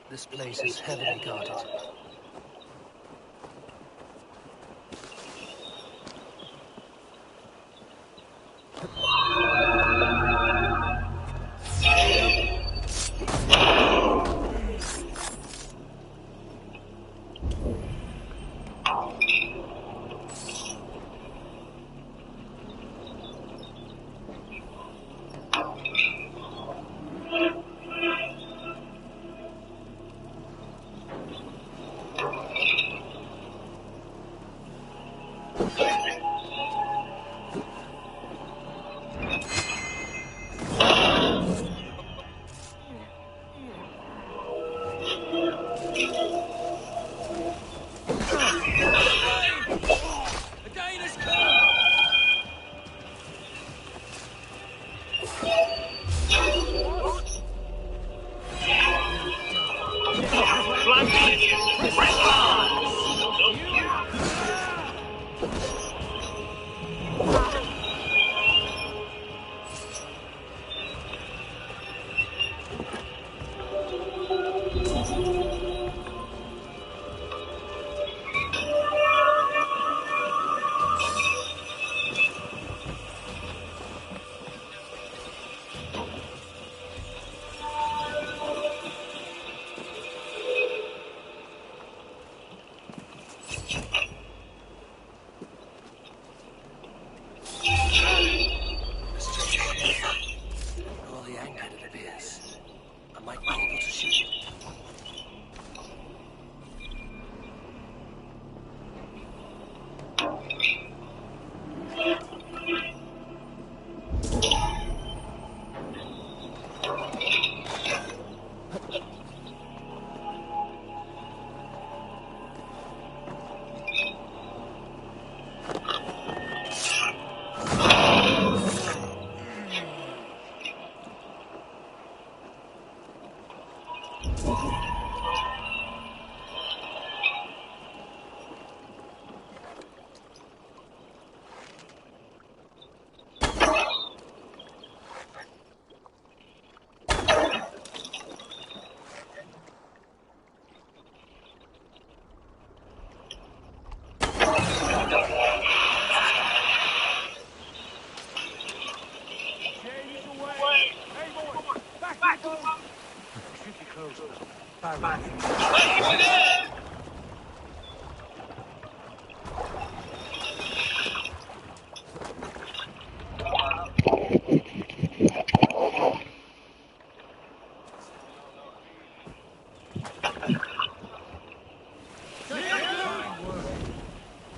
This place is heavily guarded. The Dane has come! Flank minions, press on! All the anger that it is, I might be able to shoot you.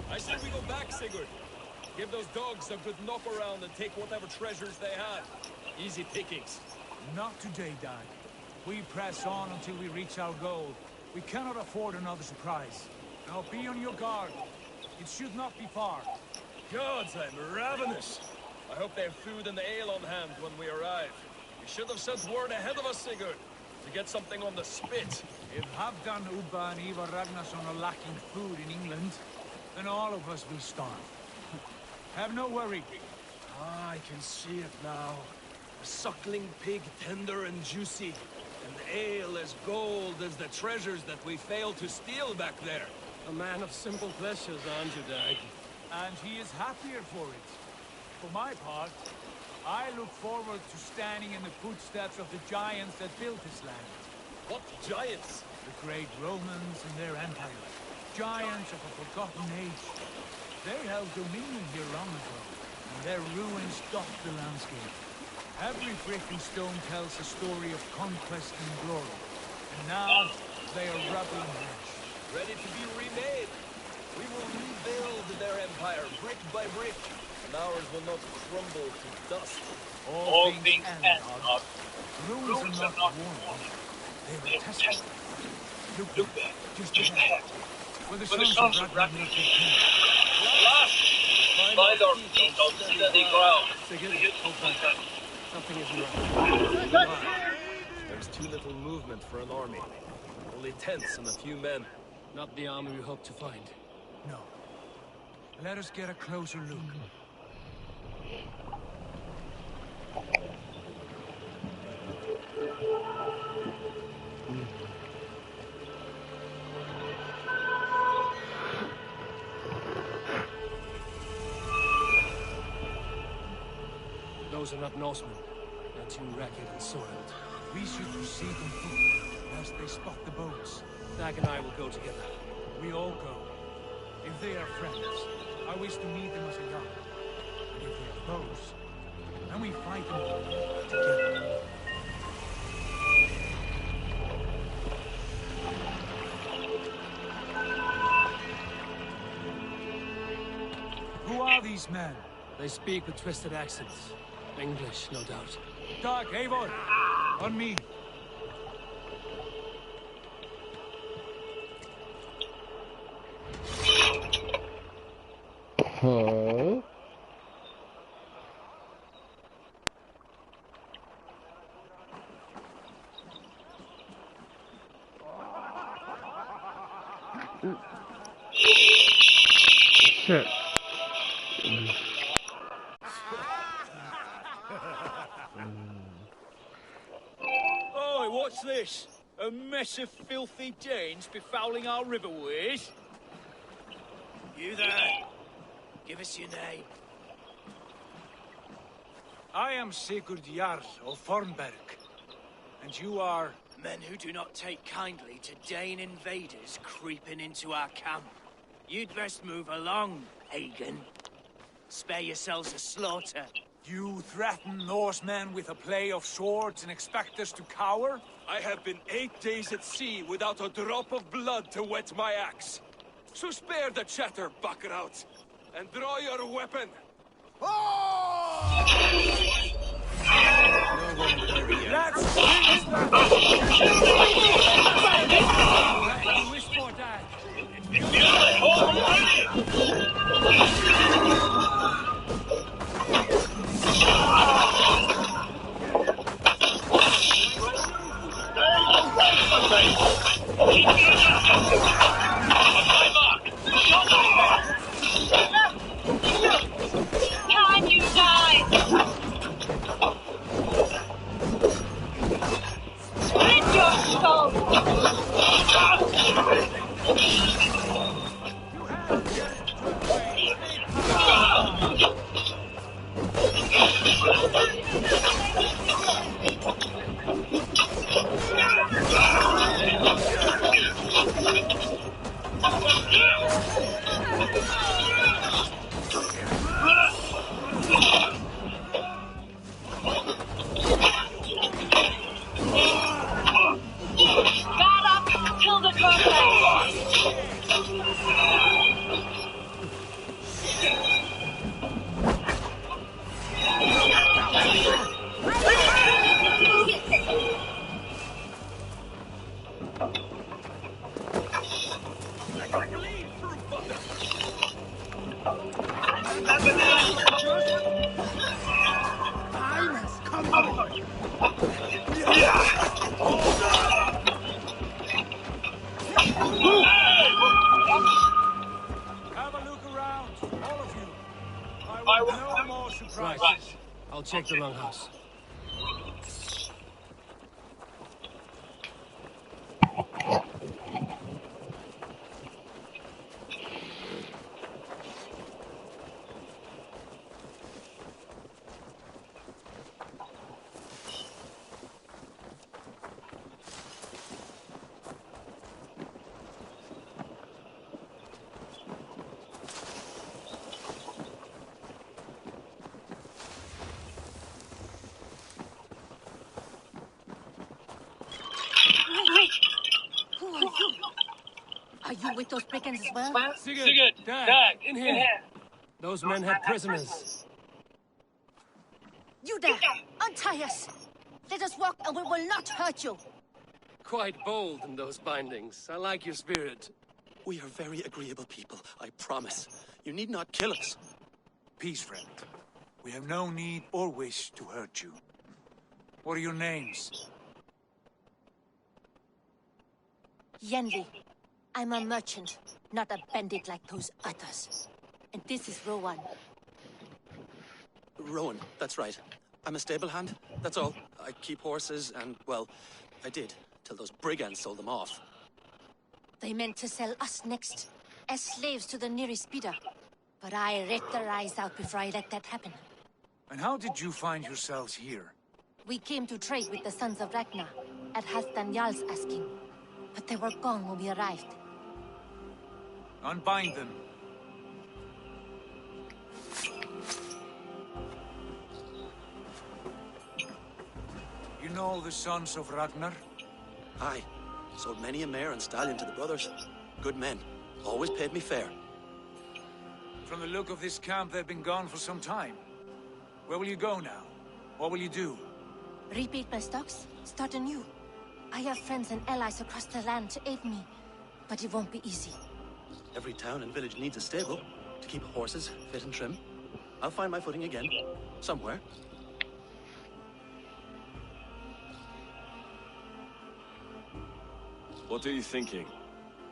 I say we go back, Sigurd. Give those dogs a good knock around and take whatever treasures they have. Easy pickings. Not today, Dag. We press on until we reach our goal. We cannot afford another surprise. Now be on your guard. It should not be far. Gods, I'm ravenous. I hope they have food and ale on hand when we arrive. You should have sent word ahead of us, Sigurd, to get something on the spit. If Halfdan, Ubba and Ivar Ragnarsson are lacking food in England, then all of us will starve. Have no worry. Ah, I can see it now. A suckling pig, tender and juicy. And ale as gold as the treasures that we failed to steal back there. A man of simple pleasures, aren't you, Dag? And he is happier for it. For my part, I look forward to standing in the footsteps of the giants that built this land. What giants? The great Romans and their empire. Giants of a forgotten age. They held dominion here long ago, and their ruins dot the landscape. Every brick and stone tells a story of conquest and glory. And now, they are rubble and ash. Ready to be remade. We will rebuild their empire brick by brick, and ours will not crumble to dust. All things end, Odd. Rules are not worn. They are tested. Look there, just ahead. Where the sons of Ragnar take camp. Find our feet on steady ground. Something isn't right. There's too little movement for an army. Only tents and a few men. Not the army we hope to find. No. Let us get a closer look. Those are not Norsemen. They're too ragged and soiled. We should proceed on foot, lest they spot the boats. Dag and I will go together. We all go. If they are friends, I wish to meet them as a guide. And if they are foes, then we fight them together. Who are these men? They speak with twisted accents. English, no doubt. Dag, Eivor! On me! Huh? Shit. Oi, what's this? A mess of filthy Danes befouling our riverways? You there. Give us your name. I am Sigurd Jarl of Fornberg. And you are... Men who do not take kindly to Dane invaders creeping into our camp. You'd best move along, pagan. Spare yourselves a slaughter. You threaten Norsemen with a play of swords and expect us to cower? I have been 8 days at sea without a drop of blood to wet my axe. So spare the chatter, Buckerout, and draw your weapon. Let's finish that! You wish for that. Can you die? Split your skull! Guard up till the Have a look around, all of you. I want no more surprises. Right. I'll check the longhouse. Wait! Who are you? Are you with those brigands as well? Sigurd, Dag, in here. Those men had prisoners. You there! Untie us! Let us walk and we will not hurt you! Quite bold in those bindings. I like your spirit. We are very agreeable people, I promise. You need not kill us. Peace, friend. We have no need or wish to hurt you. What are your names? Yenli. I'm a merchant, not a bandit like those others. And this is Rowan. Rowan, that's right. I'm a stable hand, that's all. I keep horses and, well, I did, till those brigands sold them off. They meant to sell us next, as slaves to the nearest speeder. But I ripped their eyes out before I let that happen. And how did you find yourselves here? We came to trade with the sons of Ragnar, at Halfdan Jarl's asking. But they were gone when we arrived. Unbind them. You know the sons of Ragnar? Aye. Sold many a mare and stallion to the brothers. Good men. Always paid me fair. From the look of this camp, they've been gone for some time. Where will you go now? What will you do? Rebuild my stocks, start anew. I have friends and allies across the land to aid me, but it won't be easy. Every town and village needs a stable. To keep horses fit and trim. I'll find my footing again. Somewhere. What are you thinking?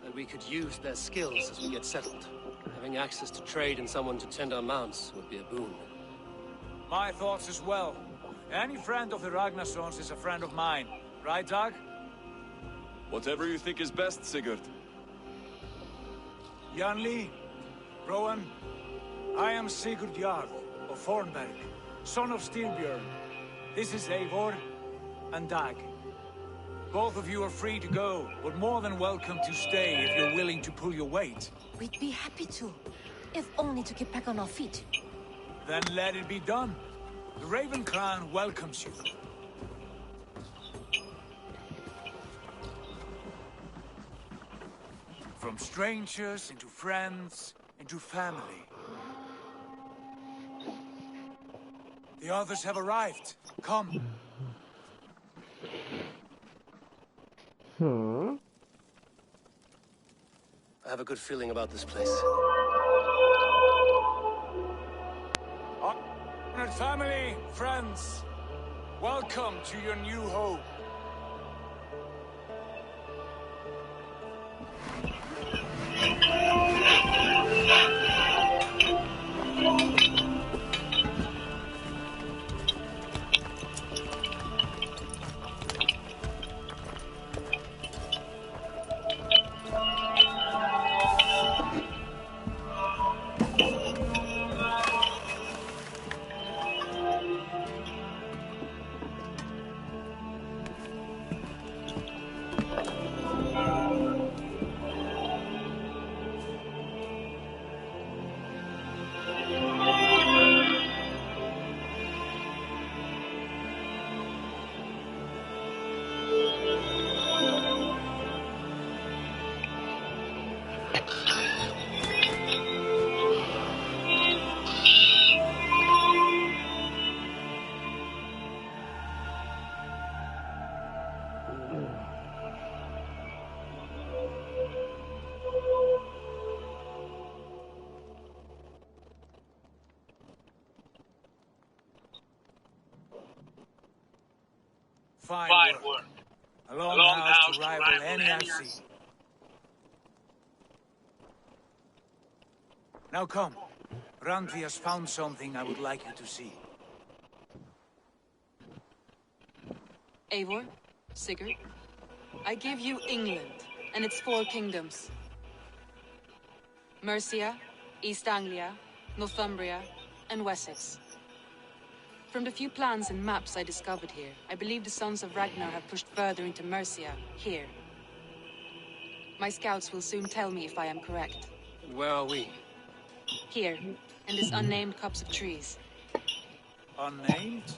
That we could use their skills as we get settled. Having access to trade and someone to tend our mounts would be a boon. My thoughts as well. Any friend of the Ragnarsons is a friend of mine. Right, Dag? Whatever you think is best, Sigurd. Janli, Rowan, I am Sigurd Jarl of Fornberg, son of Styrbjörn. This is Eivor and Dag. Both of you are free to go, but more than welcome to stay if you're willing to pull your weight. We'd be happy to, if only to get back on our feet. Then let it be done. The Raven Clan welcomes you. From strangers into friends, into family. The others have arrived. Come. Huh? I have a good feeling about this place. Honored family, friends, welcome to your new home. Fine work. A long house to rival any I've seen. Now come. Randvi has found something I would like you to see. Eivor, Sigurd, I give you England and its 4 kingdoms. Mercia, East Anglia, Northumbria, and Wessex. From the few plans and maps I discovered here, I believe the Sons of Ragnar have pushed further into Mercia, here. My scouts will soon tell me if I am correct. Where are we? Here, in this unnamed copse of trees. Unnamed?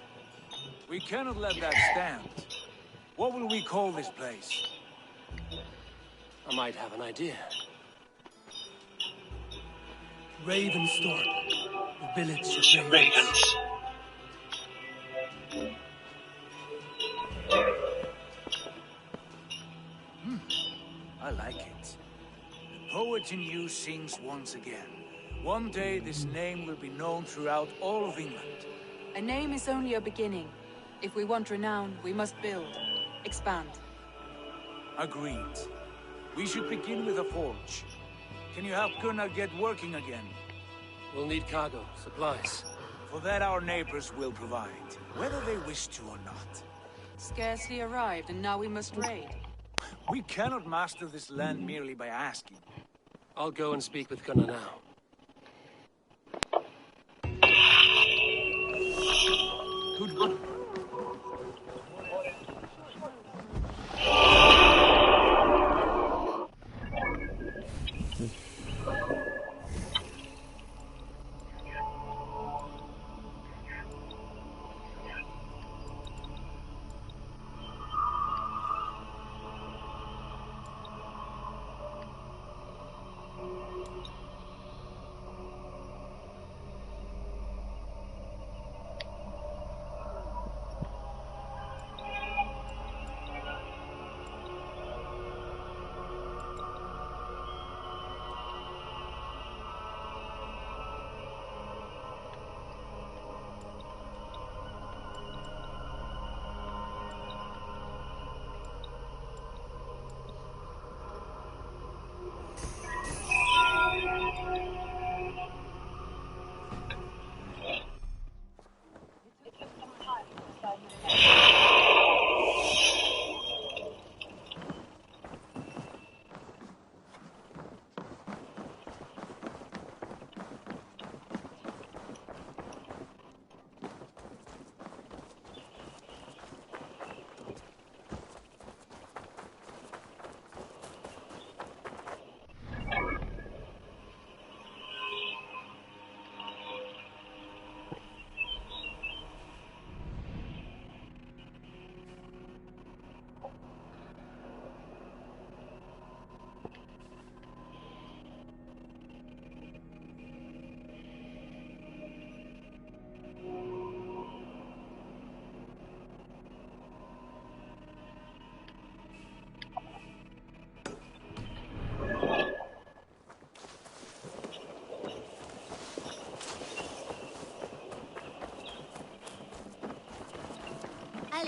We cannot let that stand. What will we call this place? I might have an idea. Ravenstorm, the village of ravens. I like it. The poet in you sings once again. One day this name will be known throughout all of England. A name is only a beginning. If we want renown, we must build, expand. Agreed. We should begin with a forge. Can you help Gunnar get working again? We'll need cargo, supplies. For that our neighbors will provide, whether they wish to or not. Scarcely arrived, and now we must raid. We cannot master this land merely by asking. I'll go and speak with Gunnar now. Good.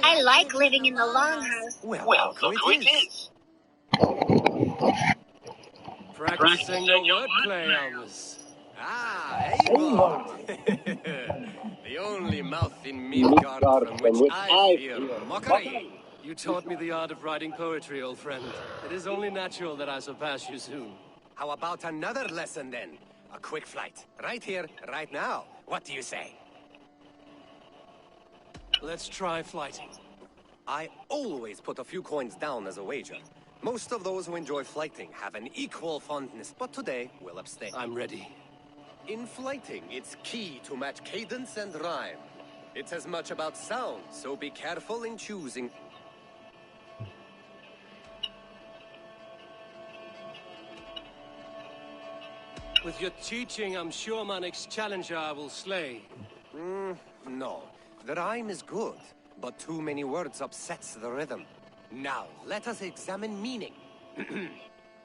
I like living in the Longhouse. Well, look who it is. Practicing your wordplay, Almus. Ah, Eivor. The only mouth in Midgard from which I fear mockery. You taught me the art of writing poetry, old friend. It is only natural that I surpass you soon. How about another lesson, then? A quick flight. Right here, right now. What do you say? Let's try flighting. I always put a few coins down as a wager. Most of those who enjoy flighting have an equal fondness, but today we'll abstain. I'm ready. In flighting, it's key to match cadence and rhyme. It's as much about sound, so be careful in choosing. With your teaching, I'm sure my next challenger I will slay. No. The rhyme is good, but too many words upsets the rhythm. Now, let us examine meaning.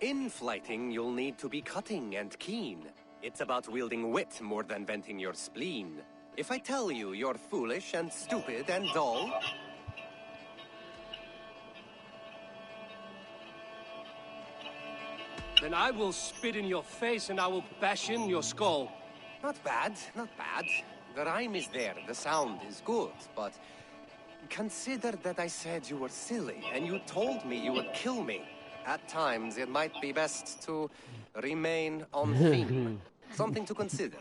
In flighting, you'll need to be cutting and keen. It's about wielding wit more than venting your spleen. If I tell you you're foolish and stupid and dull... then I will spit in your face and I will bash in your skull. Not bad, not bad. The rhyme is there, the sound is good, but... consider that I said you were silly, and you told me you would kill me. At times, it might be best to remain on theme. Something to consider.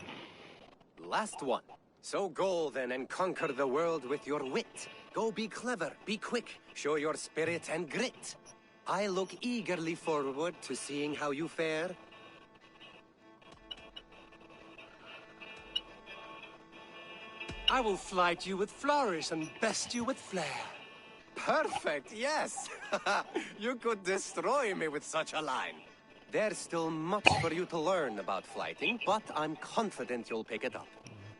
Last one. So go then and conquer the world with your wit. Go be clever, be quick, show your spirit and grit. I look eagerly forward to seeing how you fare. I will flight you with flourish and best you with flair. Perfect, yes! You could destroy me with such a line. There's still much for you to learn about flighting, but I'm confident you'll pick it up.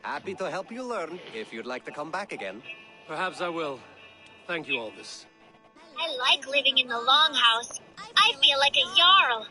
Happy to help you learn, if you'd like to come back again. Perhaps I will. Thank you, Aldous. I like living in the Longhouse. I feel like a Jarl.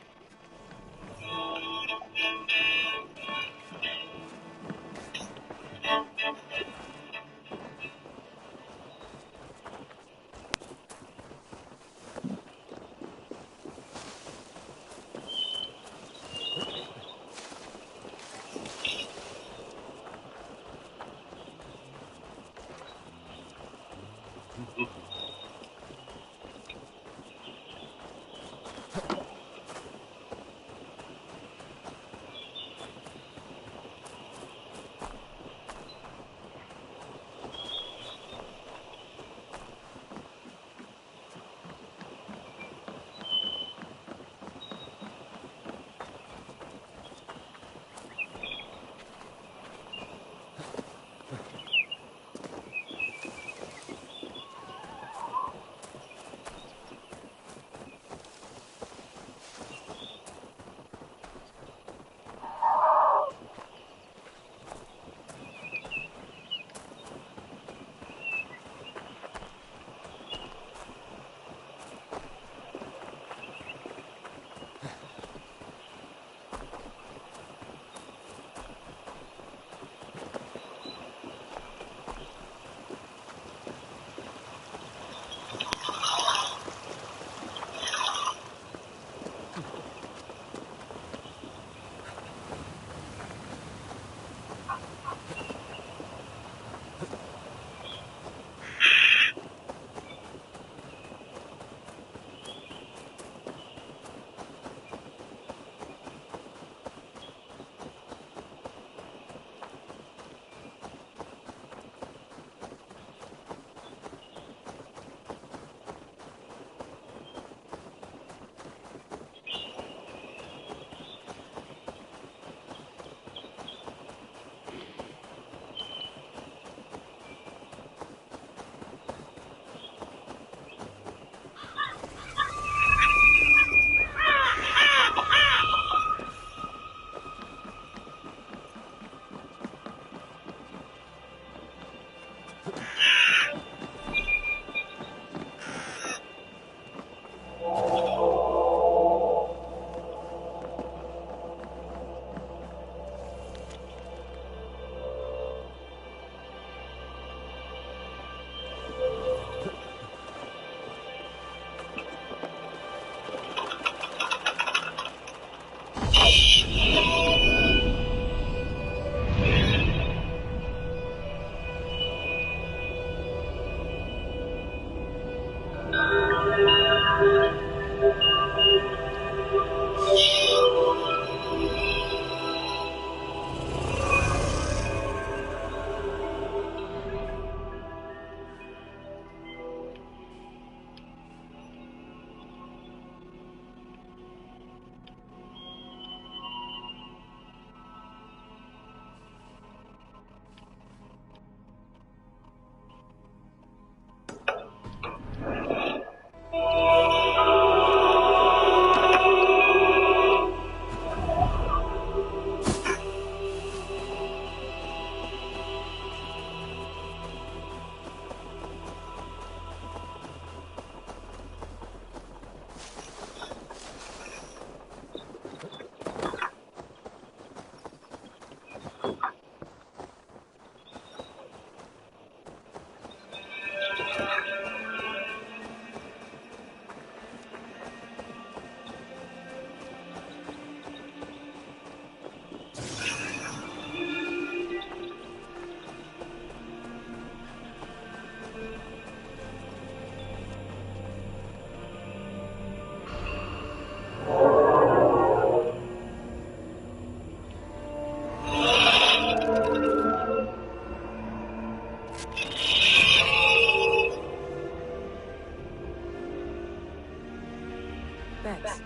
Bex,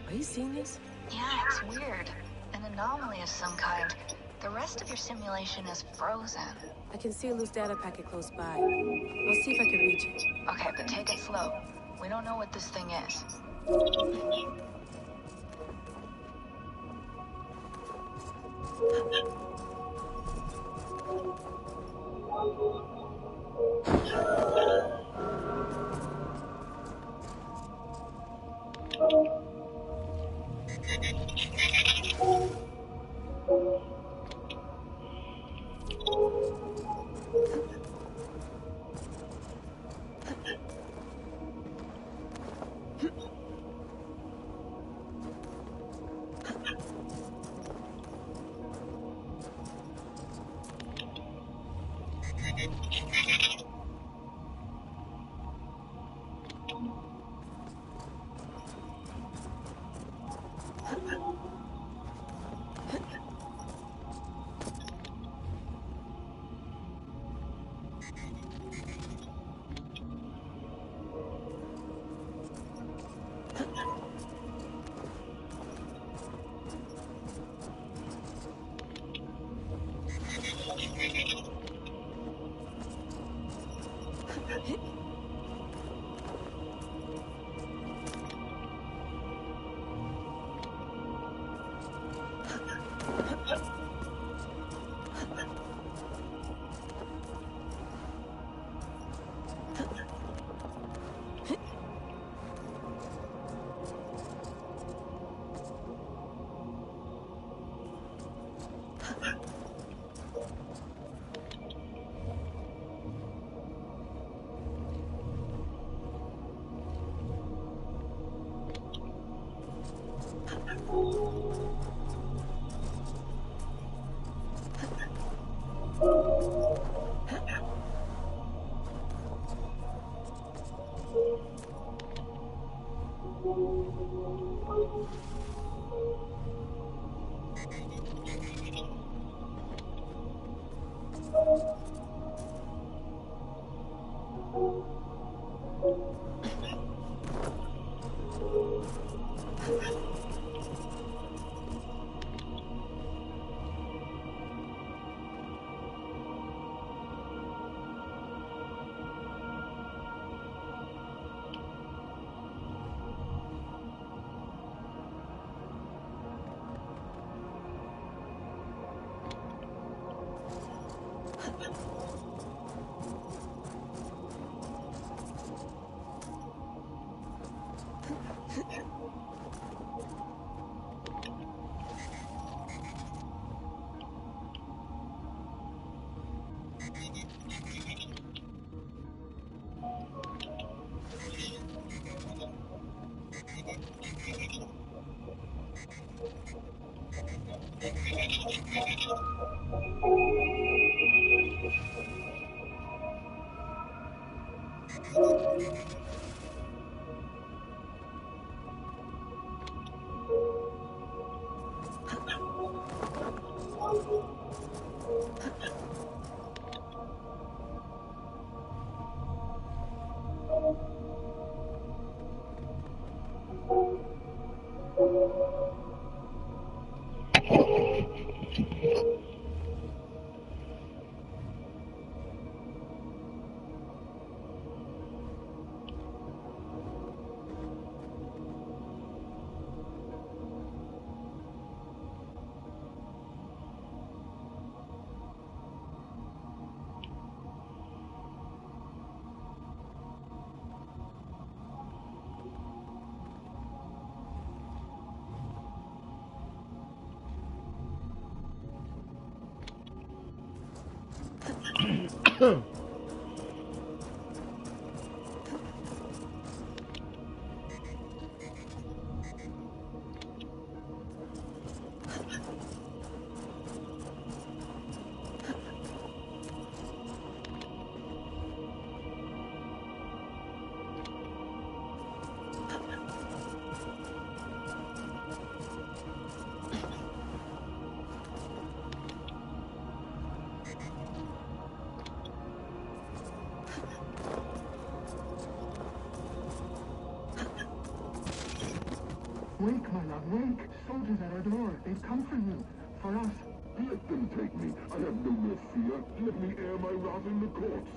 are you seeing this? Yeah, it's weird. An anomaly of some kind. The rest of your simulation is frozen. I can see a loose data packet close by. I'll see if I can reach it. Okay, but take it slow. We don't know what this thing is. Wake, my love, wake! Soldiers at our door. They've come for you. For us. Let them take me. I have no more fear. Let me air my wrath in the courts.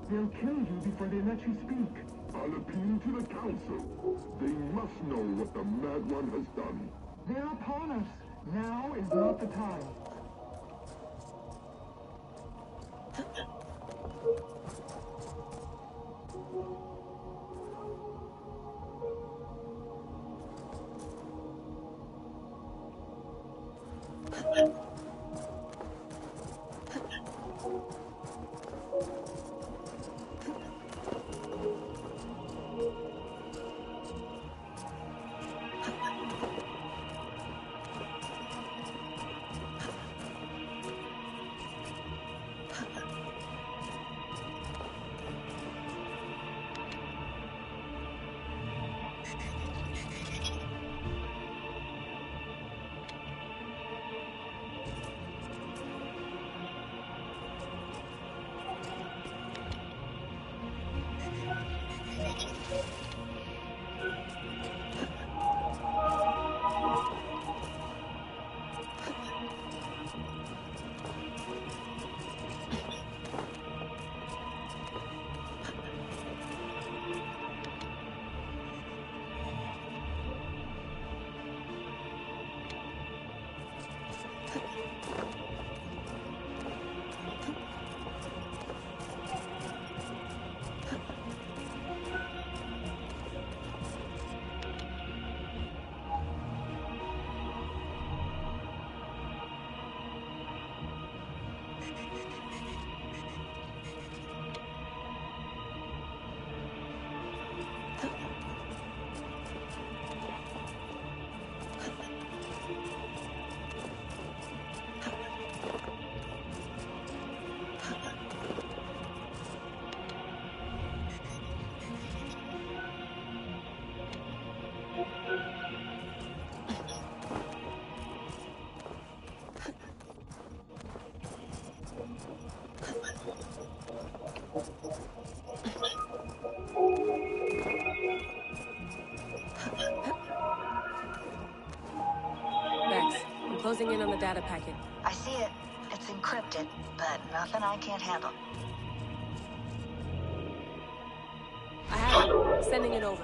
They'll kill you before they let you speak. I'll appeal to the council. They must know what the Mad One has done. They're upon us. Now is not the time. Closing in on the data packet. I see it. It's encrypted, but nothing I can't handle. I have it. Sending it over.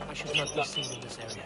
I should not be seen in this area.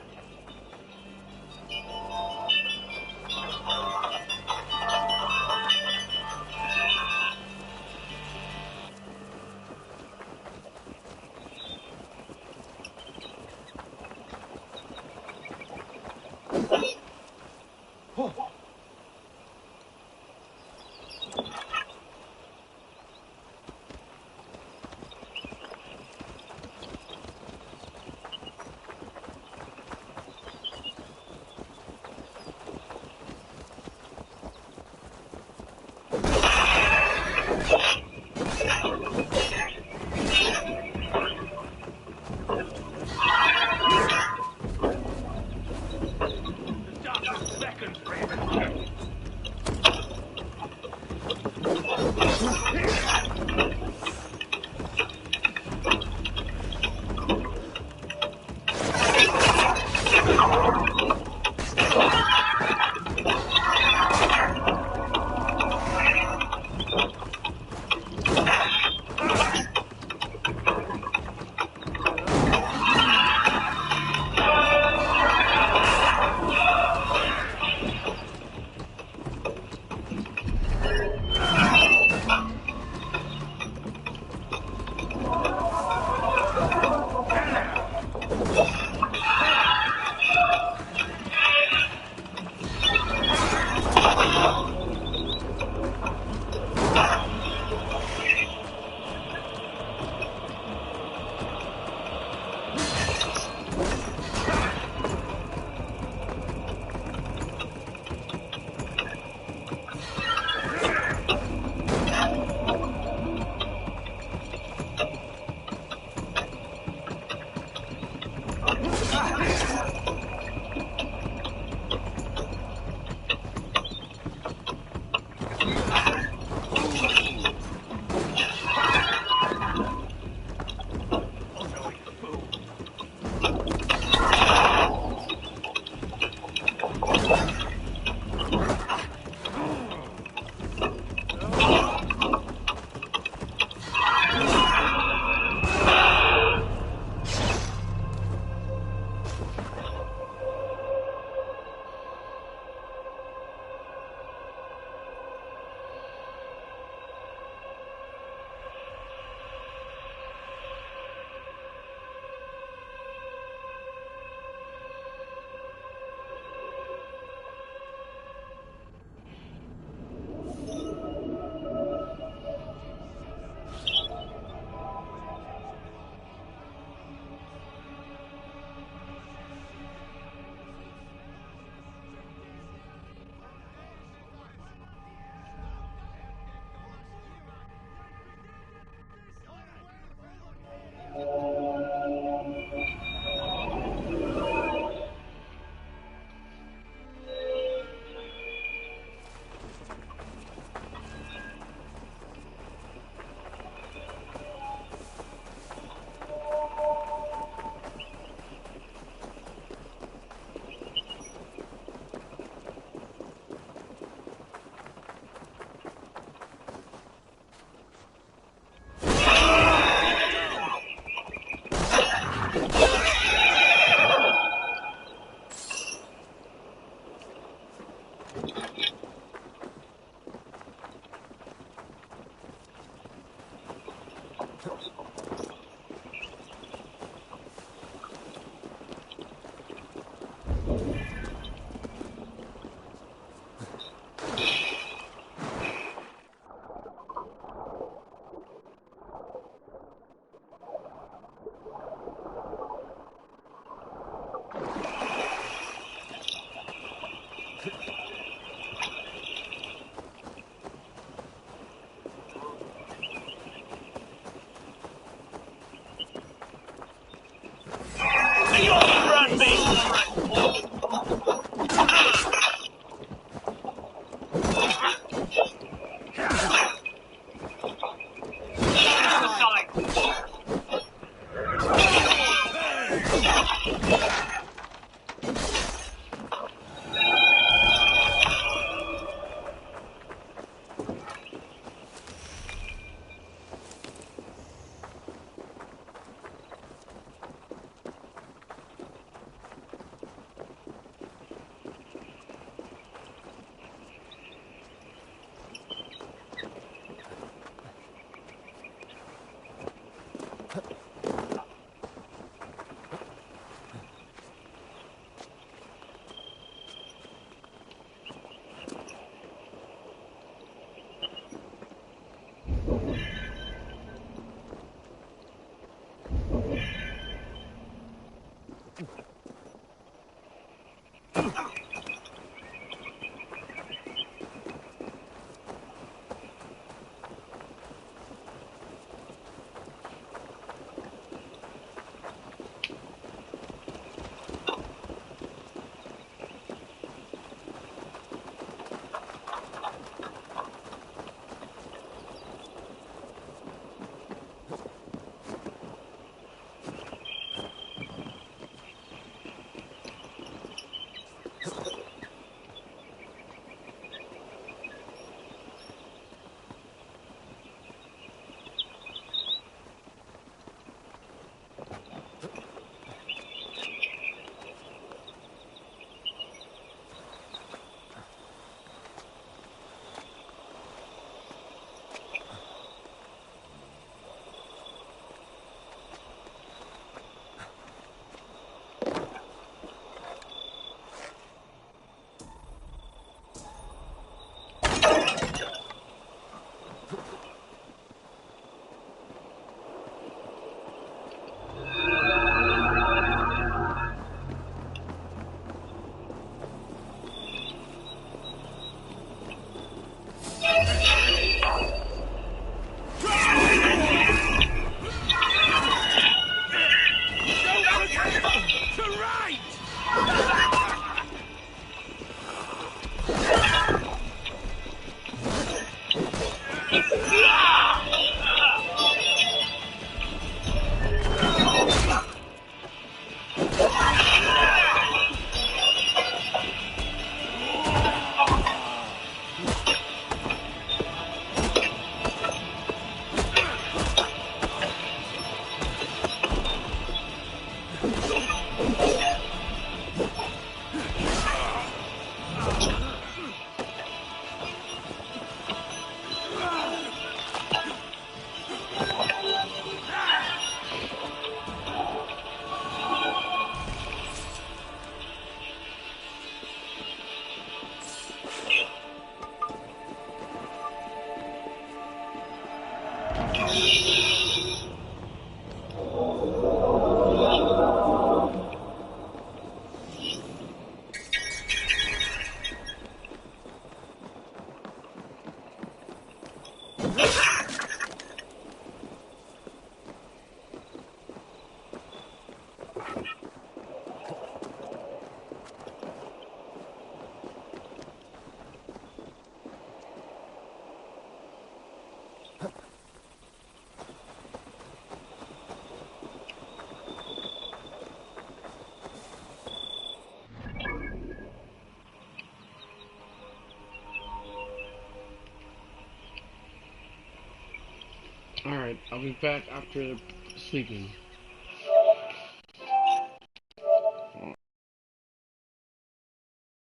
Alright, I'll be back after sleeping.